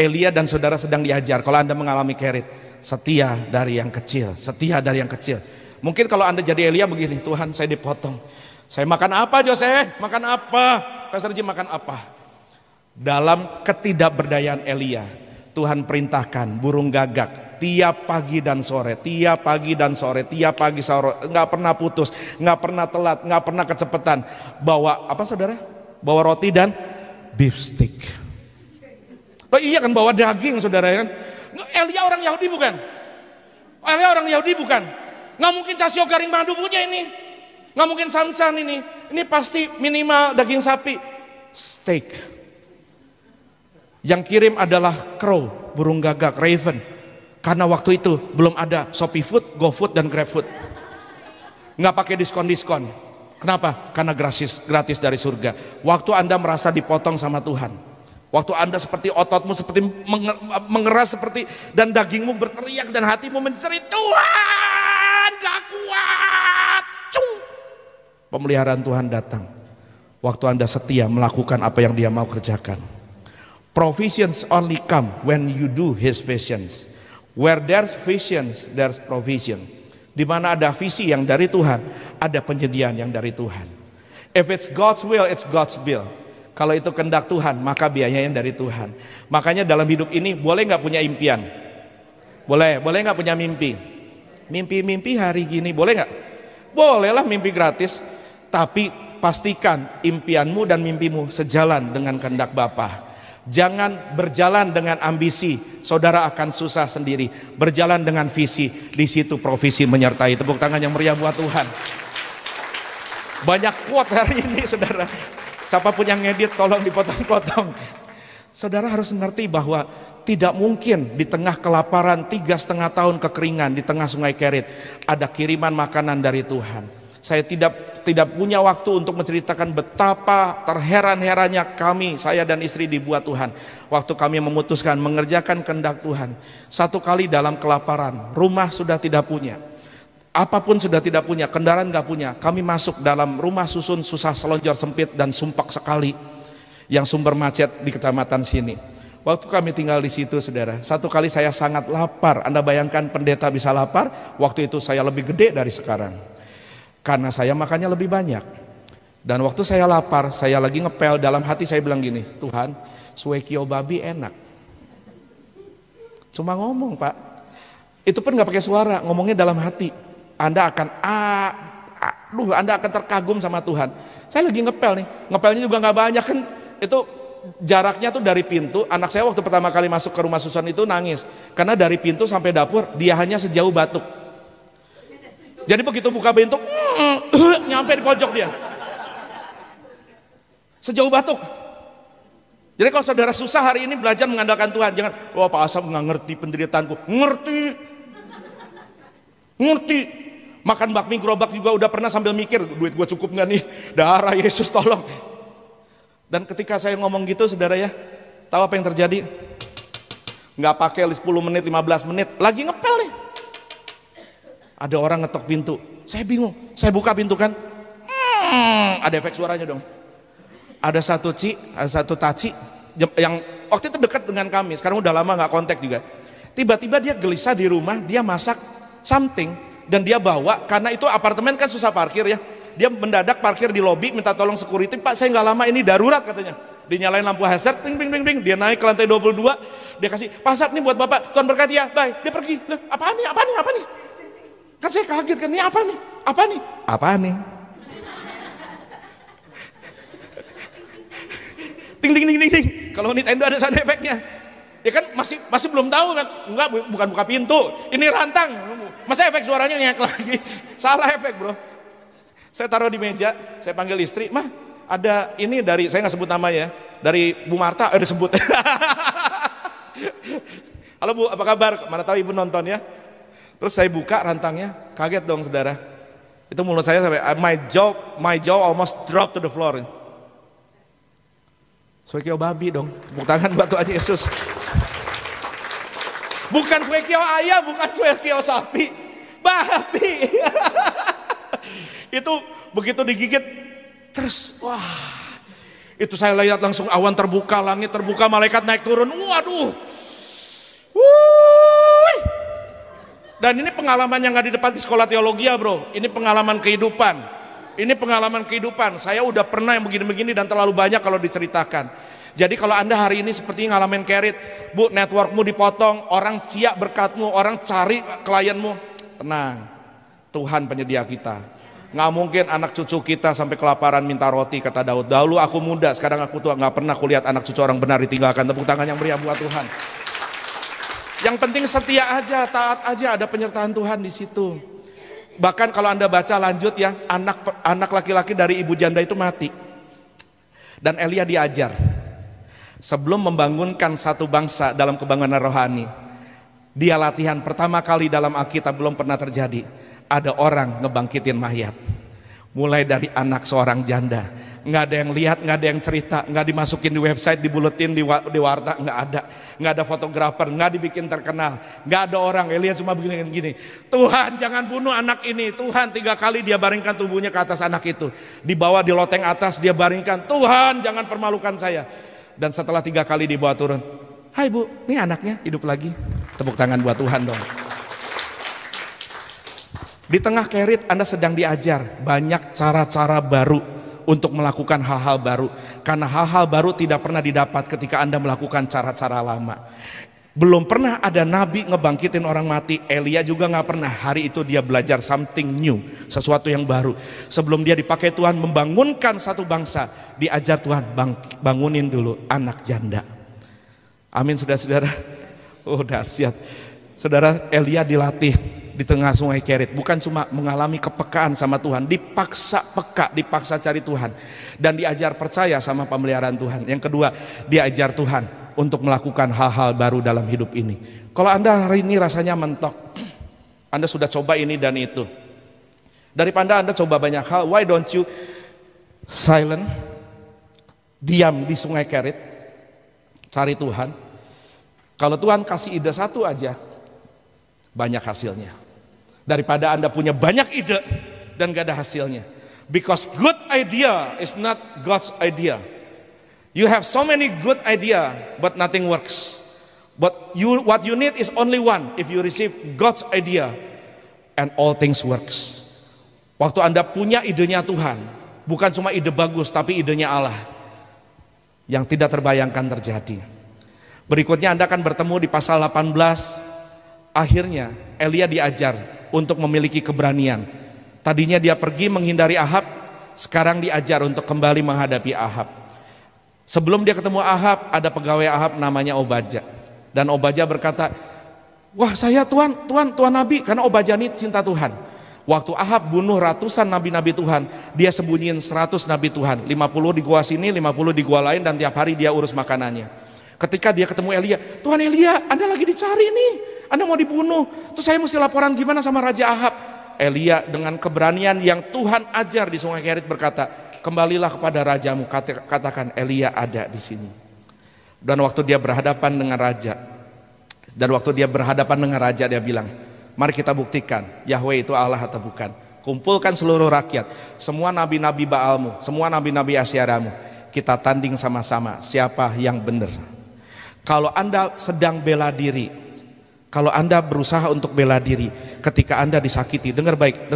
Elia dan saudara sedang diajar. Kalau Anda mengalami kerit, setia dari yang kecil, setia dari yang kecil. Mungkin kalau Anda jadi Elia begini, Tuhan saya dipotong. Saya makan apa Jose? Makan apa? Pastor Jim makan apa? Dalam ketidakberdayaan Elia, Tuhan perintahkan burung gagak tiap pagi dan sore, tiap pagi dan sore, tiap pagi sore, nggak pernah putus, nggak pernah telat, nggak pernah kecepatan. Bawa apa saudara? Bawa roti dan beef stick. Oh iya kan, bawa daging saudara kan. Elia orang Yahudi bukan? Elia orang Yahudi bukan? Nggak mungkin Casio Garing Madu punya ini. Nggak mungkin Samsan ini. Ini pasti minimal daging sapi, steak. Yang kirim adalah crow, burung gagak, raven. Karena waktu itu belum ada Shopee Food, GoFood dan GrabFood. Nggak pakai diskon-diskon. Kenapa? Karena gratis dari surga. Waktu Anda merasa dipotong sama Tuhan, waktu Anda seperti ototmu seperti mengeras seperti, dan dagingmu berteriak dan hatimu menjerit, Tuhan gak kuat. Cung. Pemeliharaan Tuhan datang waktu Anda setia melakukan apa yang Dia mau kerjakan. Provisions only come when you do His visions. Where there's visions, there's provision. Di mana ada visi yang dari Tuhan, ada penyediaan yang dari Tuhan. If it's God's will, it's God's bill. Kalau itu kehendak Tuhan, maka biayanya dari Tuhan. Makanya dalam hidup ini boleh nggak punya impian? Boleh nggak punya mimpi? Mimpi hari gini boleh nggak? Bolehlah mimpi gratis, tapi pastikan impianmu dan mimpimu sejalan dengan kehendak Bapa. Jangan berjalan dengan ambisi, saudara akan susah sendiri. Berjalan dengan visi, di situ provisi menyertai. Tepuk tangan yang meriah buat Tuhan. Banyak quote hari ini saudara. Siapapun yang ngedit tolong dipotong-potong. Saudara harus mengerti bahwa tidak mungkin di tengah kelaparan 3,5 tahun kekeringan di tengah Sungai Kerit ada kiriman makanan dari Tuhan. Saya tidak punya waktu untuk menceritakan betapa terheran-herannya saya dan istri dibuat Tuhan waktu kami memutuskan mengerjakan kehendak Tuhan. Satu kali dalam kelaparan, rumah sudah tidak punya, apapun sudah tidak punya, kendaraan gak punya, kami masuk dalam rumah susun susah selonjor sempit dan sumpek sekali yang sumber macet di kecamatan sini. Waktu kami tinggal di situ, saudara, satu kali saya sangat lapar. Anda bayangkan pendeta bisa lapar? Waktu itu saya lebih gede dari sekarang, karena saya makannya lebih banyak. Dan waktu saya lapar, saya lagi ngepel, dalam hati saya bilang gini, Tuhan, suekio babi enak. Cuma ngomong, Pak. Itu pun gak pakai suara, ngomongnya dalam hati. Anda akan terkagum sama Tuhan. Saya lagi ngepel nih, ngepelnya juga gak banyak kan. Itu jaraknya tuh dari pintu. Anak saya waktu pertama kali masuk ke rumah susun itu nangis, karena dari pintu sampai dapur dia hanya sejauh batuk. Jadi begitu buka pintu nyampe di pojok dia, sejauh batuk. Jadi kalau saudara susah hari ini, belajar mengandalkan Tuhan. Jangan, wah Pak Asap nggak ngerti penderitaanku. Ngerti. Makan bakmi gerobak juga udah pernah sambil mikir, duit gue cukup nggak nih, darah Yesus tolong. Dan ketika saya ngomong gitu, saudara ya, tahu apa yang terjadi? Nggak pakai 10 menit, 15 menit, lagi ngepel nih. Ada orang ngetok pintu, saya bingung, saya buka pintu kan, ada efek suaranya dong. Ada satu taci yang waktu itu dekat dengan kami, sekarang udah lama nggak kontak juga. Tiba-tiba dia gelisah di rumah, dia masak something dan dia bawa, karena itu apartemen kan susah parkir ya. Dia mendadak parkir di lobi, minta tolong security, Pak saya nggak lama ini darurat katanya. Dinyalain lampu hazard, ping. Dia naik ke lantai 22, dia kasih, pasak nih buat Bapak, Tuhan berkati ya, bye. Dia pergi. Apa nih? Kan saya kaget kan, ini apa nih? Ting. Kalau Nintendo ada sound efeknya. Ya kan masih belum tahu kan? Enggak, bukan buka pintu. Ini rantang. Masa efek suaranya ngek lagi? Salah efek, Bro. Saya taruh di meja, saya panggil istri, Mah, ada ini dari, saya nggak sebut namanya, dari Bu Marta, disebut. Halo Bu, apa kabar? Mana tahu Ibu nonton ya. Terus saya buka rantangnya, kaget dong saudara. Itu mulut saya sampai my jaw almost drop to the floor. Suekio babi dong, tepuk tangan buat Tuhan Yesus. Bukan suekio ayam, bukan suekio sapi, babi. Itu begitu digigit, terus wah, itu saya lihat langsung awan terbuka, langit terbuka, malaikat naik turun. Waduh, dan ini pengalaman yang nggak didapati di sekolah teologi ya bro. Ini pengalaman kehidupan. Saya udah pernah yang begini-begini dan terlalu banyak kalau diceritakan. Jadi kalau Anda hari ini seperti ngalamin Kerit, Bu, networkmu dipotong, orang ciak berkatmu, orang cari klienmu, tenang, Tuhan penyedia kita. Nggak mungkin anak cucu kita sampai kelaparan minta roti, kata Daud. Dahulu aku muda, sekarang aku tua, nggak pernah kulihat anak cucu orang benar ditinggalkan. Tepuk tangan yang meriah buat Tuhan. Yang penting setia aja, taat aja, ada penyertaan Tuhan di situ. Bahkan kalau Anda baca lanjut ya, anak laki-laki dari ibu janda itu mati. Dan Elia diajar. Sebelum membangunkan satu bangsa dalam kebangunan rohani, dia latihan pertama kali dalam Alkitab, belum pernah terjadi. Ada orang ngebangkitin mayat, mulai dari anak seorang janda, nggak ada yang lihat, nggak ada yang cerita, nggak dimasukin di website, dibuletin di warta, nggak ada fotografer, nggak dibikin terkenal, nggak ada orang. Elia cuma begini, Tuhan jangan bunuh anak ini, Tuhan 3 kali dia baringkan tubuhnya ke atas anak itu, dibawa di loteng atas dia baringkan, Tuhan jangan permalukan saya. Dan setelah 3 kali dibawa turun, hai Bu, ini anaknya hidup lagi. Tepuk tangan buat Tuhan dong. Di tengah Kerit Anda sedang diajar banyak cara-cara baru untuk melakukan hal-hal baru. Karena hal-hal baru tidak pernah didapat ketika Anda melakukan cara-cara lama. Belum pernah ada nabi ngebangkitin orang mati. Elia juga nggak pernah. Hari itu dia belajar something new, sesuatu yang baru. Sebelum dia dipakai Tuhan membangunkan satu bangsa, diajar Tuhan bangunin dulu anak janda. Amin saudara-saudara. Oh dahsyat. Saudara, Elia dilatih di tengah Sungai Kerit, bukan cuma mengalami kepekaan sama Tuhan, dipaksa peka, dipaksa cari Tuhan, dan diajar percaya sama pemeliharaan Tuhan. Yang kedua, diajar Tuhan untuk melakukan hal-hal baru dalam hidup ini. Kalau Anda hari ini rasanya mentok, Anda sudah coba ini dan itu, daripada Anda coba banyak hal, why don't you silent, diam di Sungai Kerit, cari Tuhan. Kalau Tuhan kasih ide satu aja, banyak hasilnya, daripada Anda punya banyak ide dan gak ada hasilnya. Because good idea is not God's idea. You have so many good idea, but nothing works. But what you need is only one. If you receive God's idea, and all things works. Waktu Anda punya idenya Tuhan, bukan cuma ide bagus, tapi idenya Allah yang tidak terbayangkan terjadi. Berikutnya Anda akan bertemu di pasal 18. Akhirnya Elia diajar untuk memiliki keberanian. Tadinya dia pergi menghindari Ahab, sekarang diajar untuk kembali menghadapi Ahab. Sebelum dia ketemu Ahab, ada pegawai Ahab namanya Obadja. Dan Obadja berkata, wah saya Tuan Nabi, karena Obadja ini cinta Tuhan. Waktu Ahab bunuh ratusan nabi-nabi Tuhan, dia sembunyiin 100 nabi Tuhan, 50 di gua sini, 50 di gua lain, dan tiap hari dia urus makanannya. Ketika dia ketemu Elia, Tuhan Elia, Anda lagi dicari nih, Anda mau dibunuh, terus saya mesti laporan gimana sama Raja Ahab? Elia dengan keberanian yang Tuhan ajar di Sungai Kerit berkata, kembalilah kepada rajamu, katakan Elia ada di sini. Dan waktu dia berhadapan dengan raja, dia bilang, mari kita buktikan Yahweh itu Allah atau bukan. Kumpulkan seluruh rakyat, semua nabi-nabi Baalmu, semua nabi-nabi Asyaramu, kita tanding sama-sama siapa yang benar. Kalau Anda sedang bela diri, kalau Anda berusaha untuk bela diri ketika Anda disakiti, dengar baik,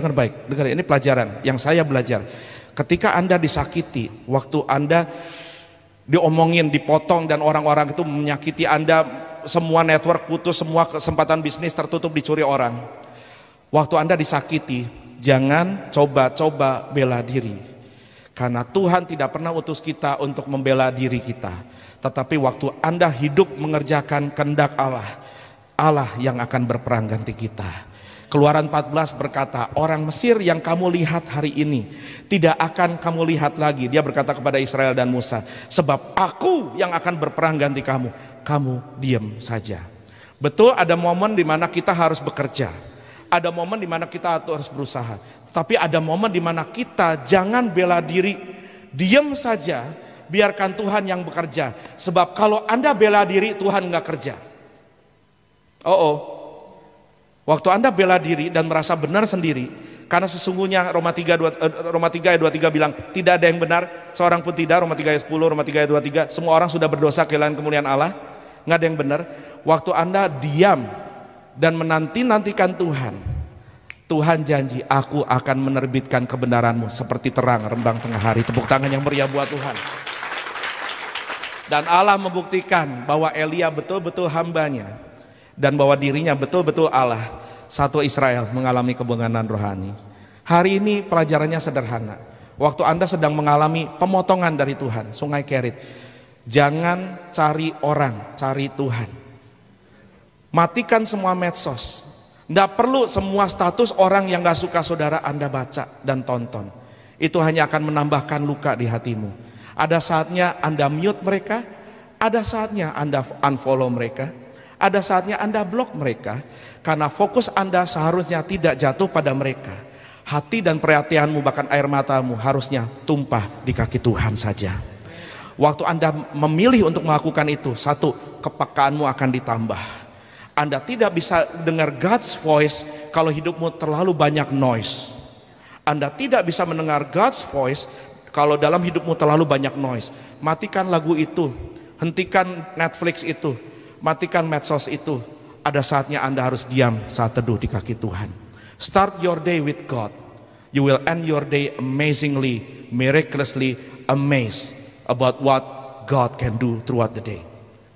ini pelajaran yang saya belajar. Ketika Anda disakiti, waktu Anda diomongin, dipotong, dan orang-orang itu menyakiti Anda, semua network putus, semua kesempatan bisnis tertutup, dicuri orang. Waktu Anda disakiti, jangan coba-coba bela diri, karena Tuhan tidak pernah utus kita untuk membela diri kita. Tetapi waktu Anda hidup mengerjakan kehendak Allah, Allah yang akan berperang ganti kita. Keluaran 14 berkata, orang Mesir yang kamu lihat hari ini tidak akan kamu lihat lagi. Dia berkata kepada Israel dan Musa, sebab aku yang akan berperang ganti kamu, kamu diam saja. Betul, ada momen di mana kita harus bekerja, ada momen di mana kita harus berusaha, tapi ada momen di mana kita jangan bela diri, diam saja, biarkan Tuhan yang bekerja. Sebab kalau Anda bela diri, Tuhan nggak kerja. Waktu Anda bela diri dan merasa benar sendiri, karena sesungguhnya Roma 3 ayat 23 bilang, tidak ada yang benar, seorang pun tidak. Roma 3 ayat 10, Roma 3 ayat 23, semua orang sudah berdosa kehilangan kemuliaan Allah. Nggak ada yang benar. Waktu Anda diam dan menanti-nantikan Tuhan, Tuhan janji, aku akan menerbitkan kebenaranmu seperti terang rembang tengah hari. Tepuk tangan yang meriah buat Tuhan. Dan Allah membuktikan bahwa Elia betul-betul hambanya, dan bahwa dirinya betul-betul Allah. Satu Israel mengalami kebenganan rohani. Hari ini pelajarannya sederhana. Waktu Anda sedang mengalami pemotongan dari Tuhan, Sungai Kerit, jangan cari orang, cari Tuhan. Matikan semua medsos. Tidak perlu semua status orang yang gak suka saudara Anda baca dan tonton. Itu hanya akan menambahkan luka di hatimu. Ada saatnya Anda mute mereka, ada saatnya Anda unfollow mereka, ada saatnya Anda blok mereka, karena fokus Anda seharusnya tidak jatuh pada mereka. Hati dan perhatianmu, bahkan air matamu harusnya tumpah di kaki Tuhan saja. Waktu Anda memilih untuk melakukan itu, satu, kepekaanmu akan ditambah. Anda tidak bisa dengar God's voice kalau hidupmu terlalu banyak noise. Anda tidak bisa mendengar God's voice kalau dalam hidupmu terlalu banyak noise. Matikan lagu itu, hentikan Netflix itu, matikan medsos itu. Ada saatnya Anda harus diam saat teduh di kaki Tuhan. Start your day with God. You will end your day amazingly, miraculously amazed about what God can do throughout the day.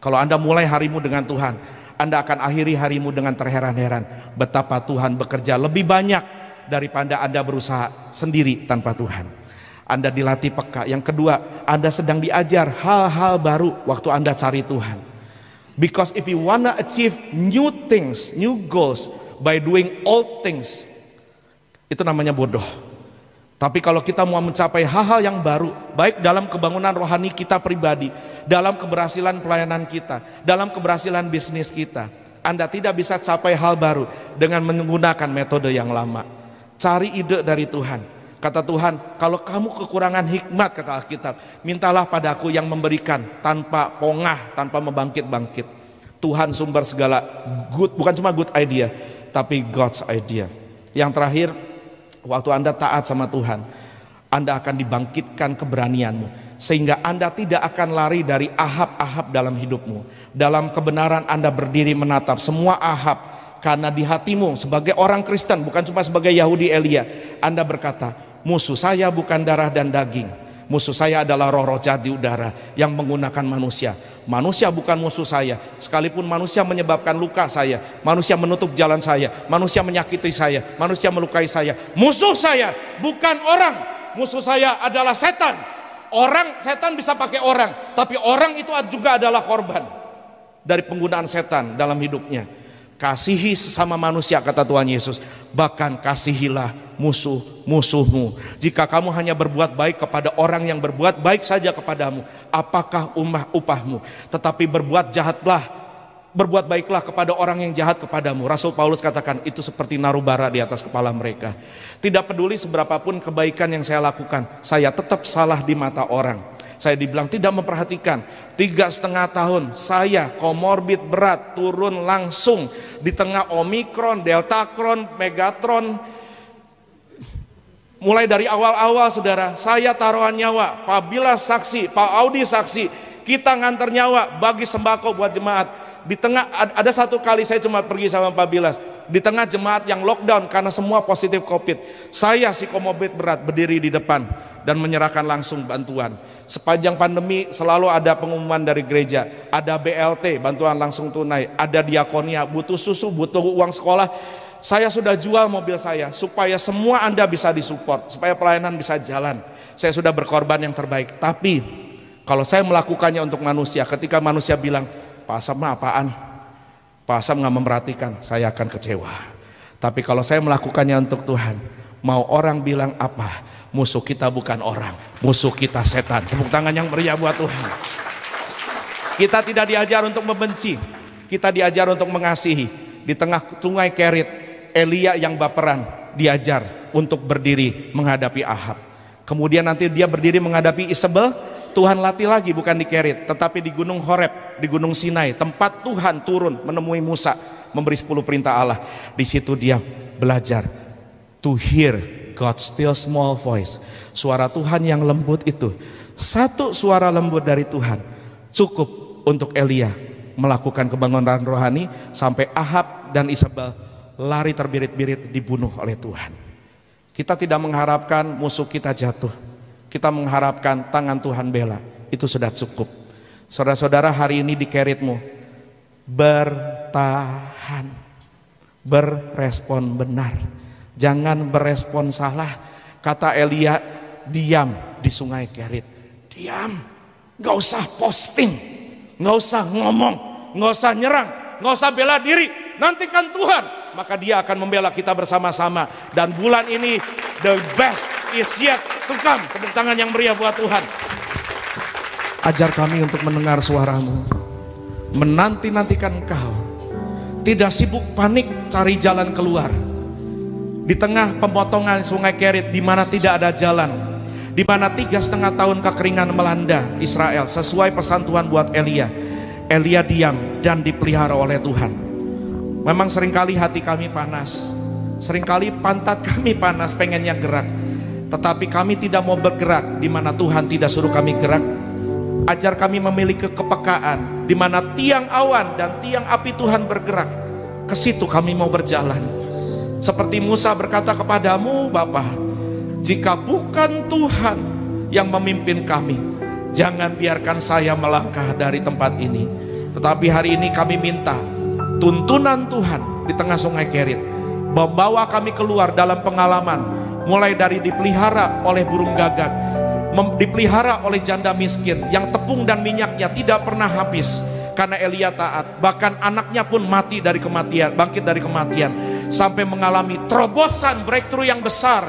Kalau Anda mulai harimu dengan Tuhan, Anda akan akhiri harimu dengan terheran-heran betapa Tuhan bekerja lebih banyak daripada Anda berusaha sendiri tanpa Tuhan. Anda dilatih peka. Yang kedua, Anda sedang diajar hal-hal baru waktu Anda cari Tuhan. Because if you wanna achieve new things, new goals by doing old things, itu namanya bodoh. Tapi kalau kita mau mencapai hal-hal yang baru, baik dalam kebangunan rohani kita pribadi, dalam keberhasilan pelayanan kita, dalam keberhasilan bisnis kita, Anda tidak bisa capai hal baru dengan menggunakan metode yang lama. Cari ide dari Tuhan. Kata Tuhan, kalau kamu kekurangan hikmat, kata Alkitab, mintalah padaku yang memberikan tanpa pongah, tanpa membangkit-bangkit. Tuhan sumber segala good, bukan cuma good idea, tapi God's idea. Yang terakhir, waktu Anda taat sama Tuhan, Anda akan dibangkitkan keberanianmu, sehingga Anda tidak akan lari dari ahab-ahab dalam hidupmu. Dalam kebenaran Anda berdiri menatap semua ahab, karena di hatimu sebagai orang Kristen, bukan cuma sebagai Yahudi Elia, Anda berkata, musuh saya bukan darah dan daging, musuh saya adalah roh-roh jahat di udara yang menggunakan manusia. Manusia bukan musuh saya, sekalipun manusia menyebabkan luka saya, manusia menutup jalan saya, manusia menyakiti saya, manusia melukai saya. Musuh saya bukan orang, musuh saya adalah setan. Orang, setan bisa pakai orang, tapi orang itu juga adalah korban dari penggunaan setan dalam hidupnya. Kasihi sesama manusia, kata Tuhan Yesus, bahkan kasihilah musuh-musuhmu. Jika kamu hanya berbuat baik kepada orang yang berbuat baik saja kepadamu, apakah upahmu? Tetapi berbuat baiklah kepada orang yang jahat kepadamu. Rasul Paulus katakan itu seperti naruh bara di atas kepala mereka. Tidak peduli seberapapun kebaikan yang saya lakukan, saya tetap salah di mata orang. Saya dibilang tidak memperhatikan. 3,5 tahun saya komorbid berat, turun langsung di tengah Omikron, Deltakron, Megatron. Mulai dari awal-awal saudara, saya taruhan nyawa, Pak Bilas saksi, Pak Audi saksi, kita nganter nyawa bagi sembako buat jemaat. Di tengah, ada satu kali saya cuma pergi sama Pak Bilas, di tengah jemaat yang lockdown karena semua positif COVID, saya si komorbid berat berdiri di depan dan menyerahkan langsung bantuan. Sepanjang pandemi selalu ada pengumuman dari gereja, ada BLT, bantuan langsung tunai, ada diakonia, butuh susu, butuh uang sekolah. Saya sudah jual mobil saya supaya semua Anda bisa disupport, supaya pelayanan bisa jalan. Saya sudah berkorban yang terbaik. Tapi kalau saya melakukannya untuk manusia, ketika manusia bilang, Pak Asam apaan? Pak Asam nggak memperhatikan, saya akan kecewa. Tapi kalau saya melakukannya untuk Tuhan, mau orang bilang apa, musuh kita bukan orang, musuh kita setan. Tepuk tangan yang meriah buat Tuhan. Kita tidak diajar untuk membenci, kita diajar untuk mengasihi. Di tengah sungai Kerit, Elia yang baperan diajar untuk berdiri menghadapi Ahab. Kemudian nanti dia berdiri menghadapi Isabel. Tuhan latih lagi, bukan di Kerit, tetapi di Gunung Horeb, di Gunung Sinai, tempat Tuhan turun menemui Musa, memberi 10 perintah Allah. Di situ dia belajar to hear God's still small voice, suara Tuhan yang lembut itu. Satu suara lembut dari Tuhan cukup untuk Elia melakukan kebangunan rohani sampai Ahab dan Isabel lari terbirit-birit dibunuh oleh Tuhan. Kita tidak mengharapkan musuh kita jatuh. Kita mengharapkan tangan Tuhan bela, itu sudah cukup. Saudara-saudara, hari ini di Keritmu, bertahan, berespon benar, jangan berespon salah. Kata Elia, diam di sungai Kerit, diam, gak usah posting, gak usah ngomong, gak usah nyerang, gak usah bela diri, nantikan Tuhan, maka dia akan membela kita bersama-sama. Dan bulan ini the best is yet to come. Tepuk tangan yang meriah buat Tuhan. Ajar kami untuk mendengar suaramu, menanti-nantikan Engkau, tidak sibuk panik cari jalan keluar. Di tengah pemotongan sungai Kerit, di mana tidak ada jalan, di mana 3,5 tahun kekeringan melanda Israel, sesuai pesan Tuhan buat Elia. Elia diam dan dipelihara oleh Tuhan. Memang seringkali hati kami panas, seringkali pantat kami panas, pengennya gerak, tetapi kami tidak mau bergerak di mana Tuhan tidak suruh kami gerak. Ajar kami memiliki kepekaan di mana tiang awan dan tiang api Tuhan bergerak, ke situ kami mau berjalan. Seperti Musa berkata kepadamu, Bapa, jika bukan Tuhan yang memimpin kami, jangan biarkan saya melangkah dari tempat ini. Tetapi hari ini kami minta tuntunan Tuhan di tengah sungai Kerit, membawa kami keluar dalam pengalaman, mulai dari dipelihara oleh burung gagak, dipelihara oleh janda miskin yang tepung dan minyaknya tidak pernah habis karena Elia taat, bahkan anaknya pun mati dari kematian, bangkit dari kematian, sampai mengalami terobosan breakthrough yang besar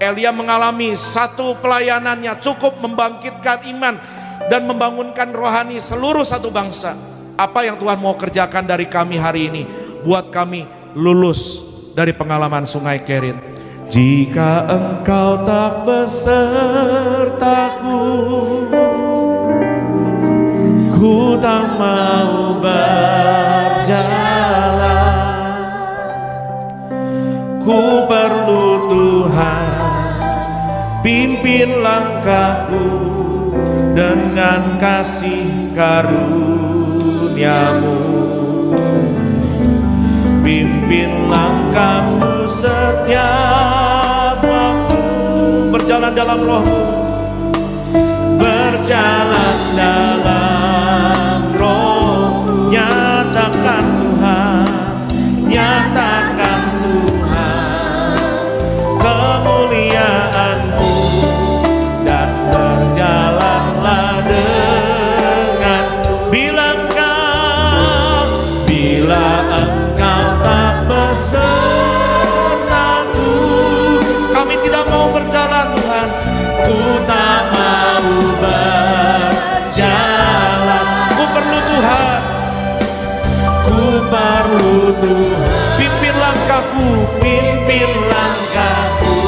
Elia mengalami satu pelayanannya cukup membangkitkan iman dan membangunkan rohani seluruh satu bangsa. Apa yang Tuhan mau kerjakan dari kami hari ini, buat kami lulus dari pengalaman Sungai Kerit. Jika engkau tak besertaku, ku tak mau berjalan. Ku perlu Tuhan, pimpin langkahku dengan kasih karunia-Mu. Pimpin langkahku setiap waktu, berjalan dalam Roh-Mu, berjalan dalam Roh. Nyatakan Tuhan, nyatakan Tuhan kemuliaan-Mu, dan berjalanlah dengan bila engkau tak besertaku. Kami tidak mau berjalan Tuhan, ku tak mau berjalan. Ku perlu Tuhan, ku perlu Tuhan. Pimpin langkahku, pimpin langkahku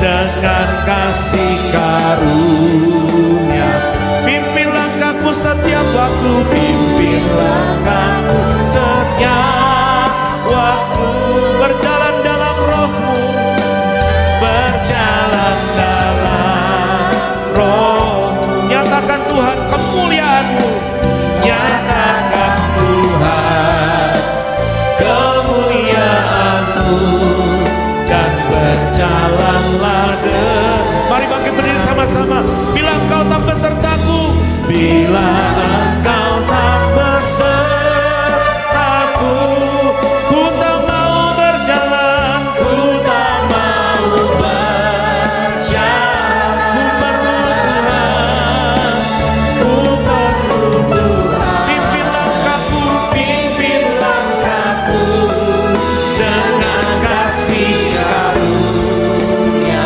dengan kasih karunia. Pimpin langkahku setiap waktu, pimpin langkahku setiap waktu. Berjalan dalam Roh-Mu, berjalan dalam Roh. Nyatakan Tuhan kemuliaan-Mu, nyatakan Tuhan kemuliaan-Mu, dan berjalanlah mari bangkit berdiri sama-sama. Bila engkau tak besertaku, bila engkau tak besertaku, ku tak mau berjalan, ku tak mau berjalan. Ku perlu Tuhan, pimpin langkahku, pimpin langkahku dengan kasih karunia.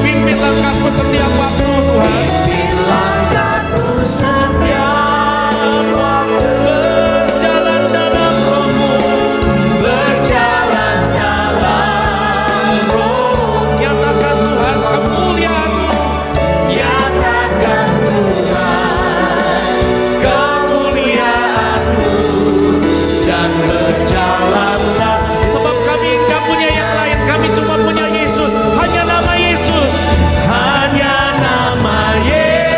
Pimpin langkahku setiap waktu Tuhan, pimpin langkahku setiap waktu. Berjalan dalam Roh-Mu, berjalan dalam Roh. Nyatakan Tuhan kemuliaan-Mu, nyatakan Tuhan kemuliaan-Mu, dan berjalanlah. Sebab kami enggak punya yang lain, kami cuma punya Yesus. Hanya nama Yesus, hanya nama Yesus,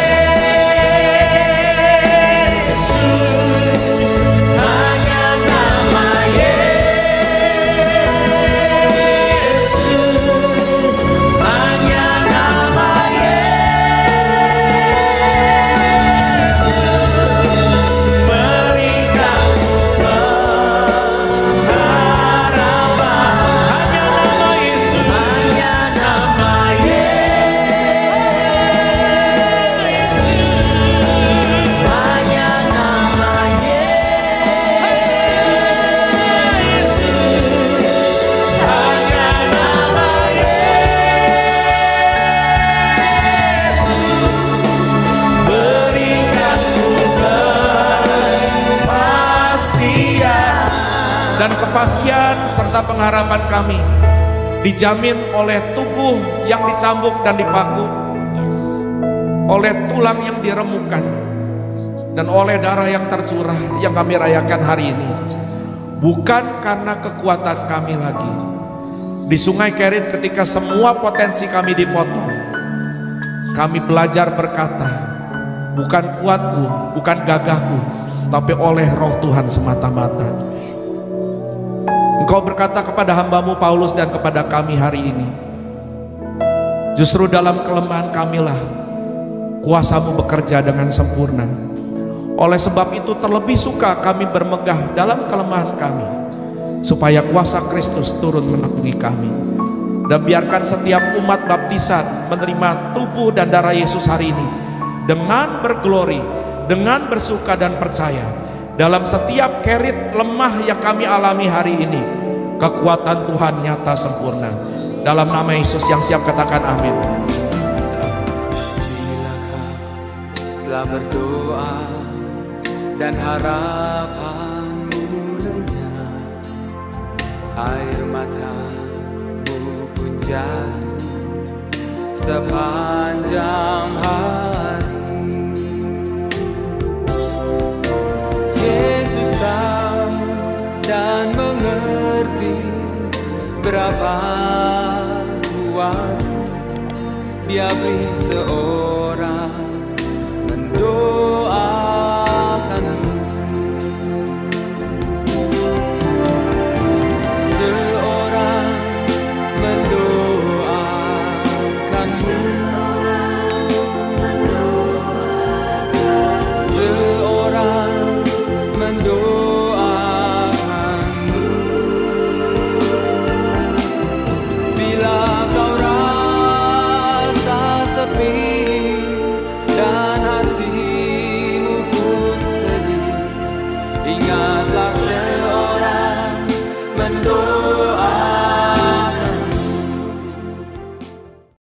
hanya nama Yesus, hanya nama Yesus. Berikan pengharapan, hanya nama Yesus, hanya nama Yesus, hanya nama Yesus, hanya nama Yesus. Berikan kepastian, dan kepastian serta pengharapan kami dijamin oleh tubuh yang dicambuk dan dipaku, oleh tulang yang diremukan, dan oleh darah yang tercurah yang kami rayakan hari ini. Bukan karena kekuatan kami lagi. Di Sungai Kerit ketika semua potensi kami dipotong, kami belajar berkata, bukan kuatku, bukan gagahku, tapi oleh Roh Tuhan semata-mata. Engkau berkata kepada hamba-Mu Paulus dan kepada kami hari ini, justru dalam kelemahan kamilah kuasa-Mu bekerja dengan sempurna. Oleh sebab itu terlebih suka kami bermegah dalam kelemahan kami, supaya kuasa Kristus turun menaungi kami. Dan biarkan setiap umat baptisan menerima tubuh dan darah Yesus hari ini dengan berglori, dengan bersuka dan percaya. Dalam setiap kerit lemah yang kami alami hari ini, kekuatan Tuhan nyata sempurna. Dalam nama Yesus yang siap katakan amin. Telah berdoa dan harapanmu lenyap, air matamu pun jatuh sepanjang hari. Yesus tahu dan mengerti berapa kuat Dia beri seorang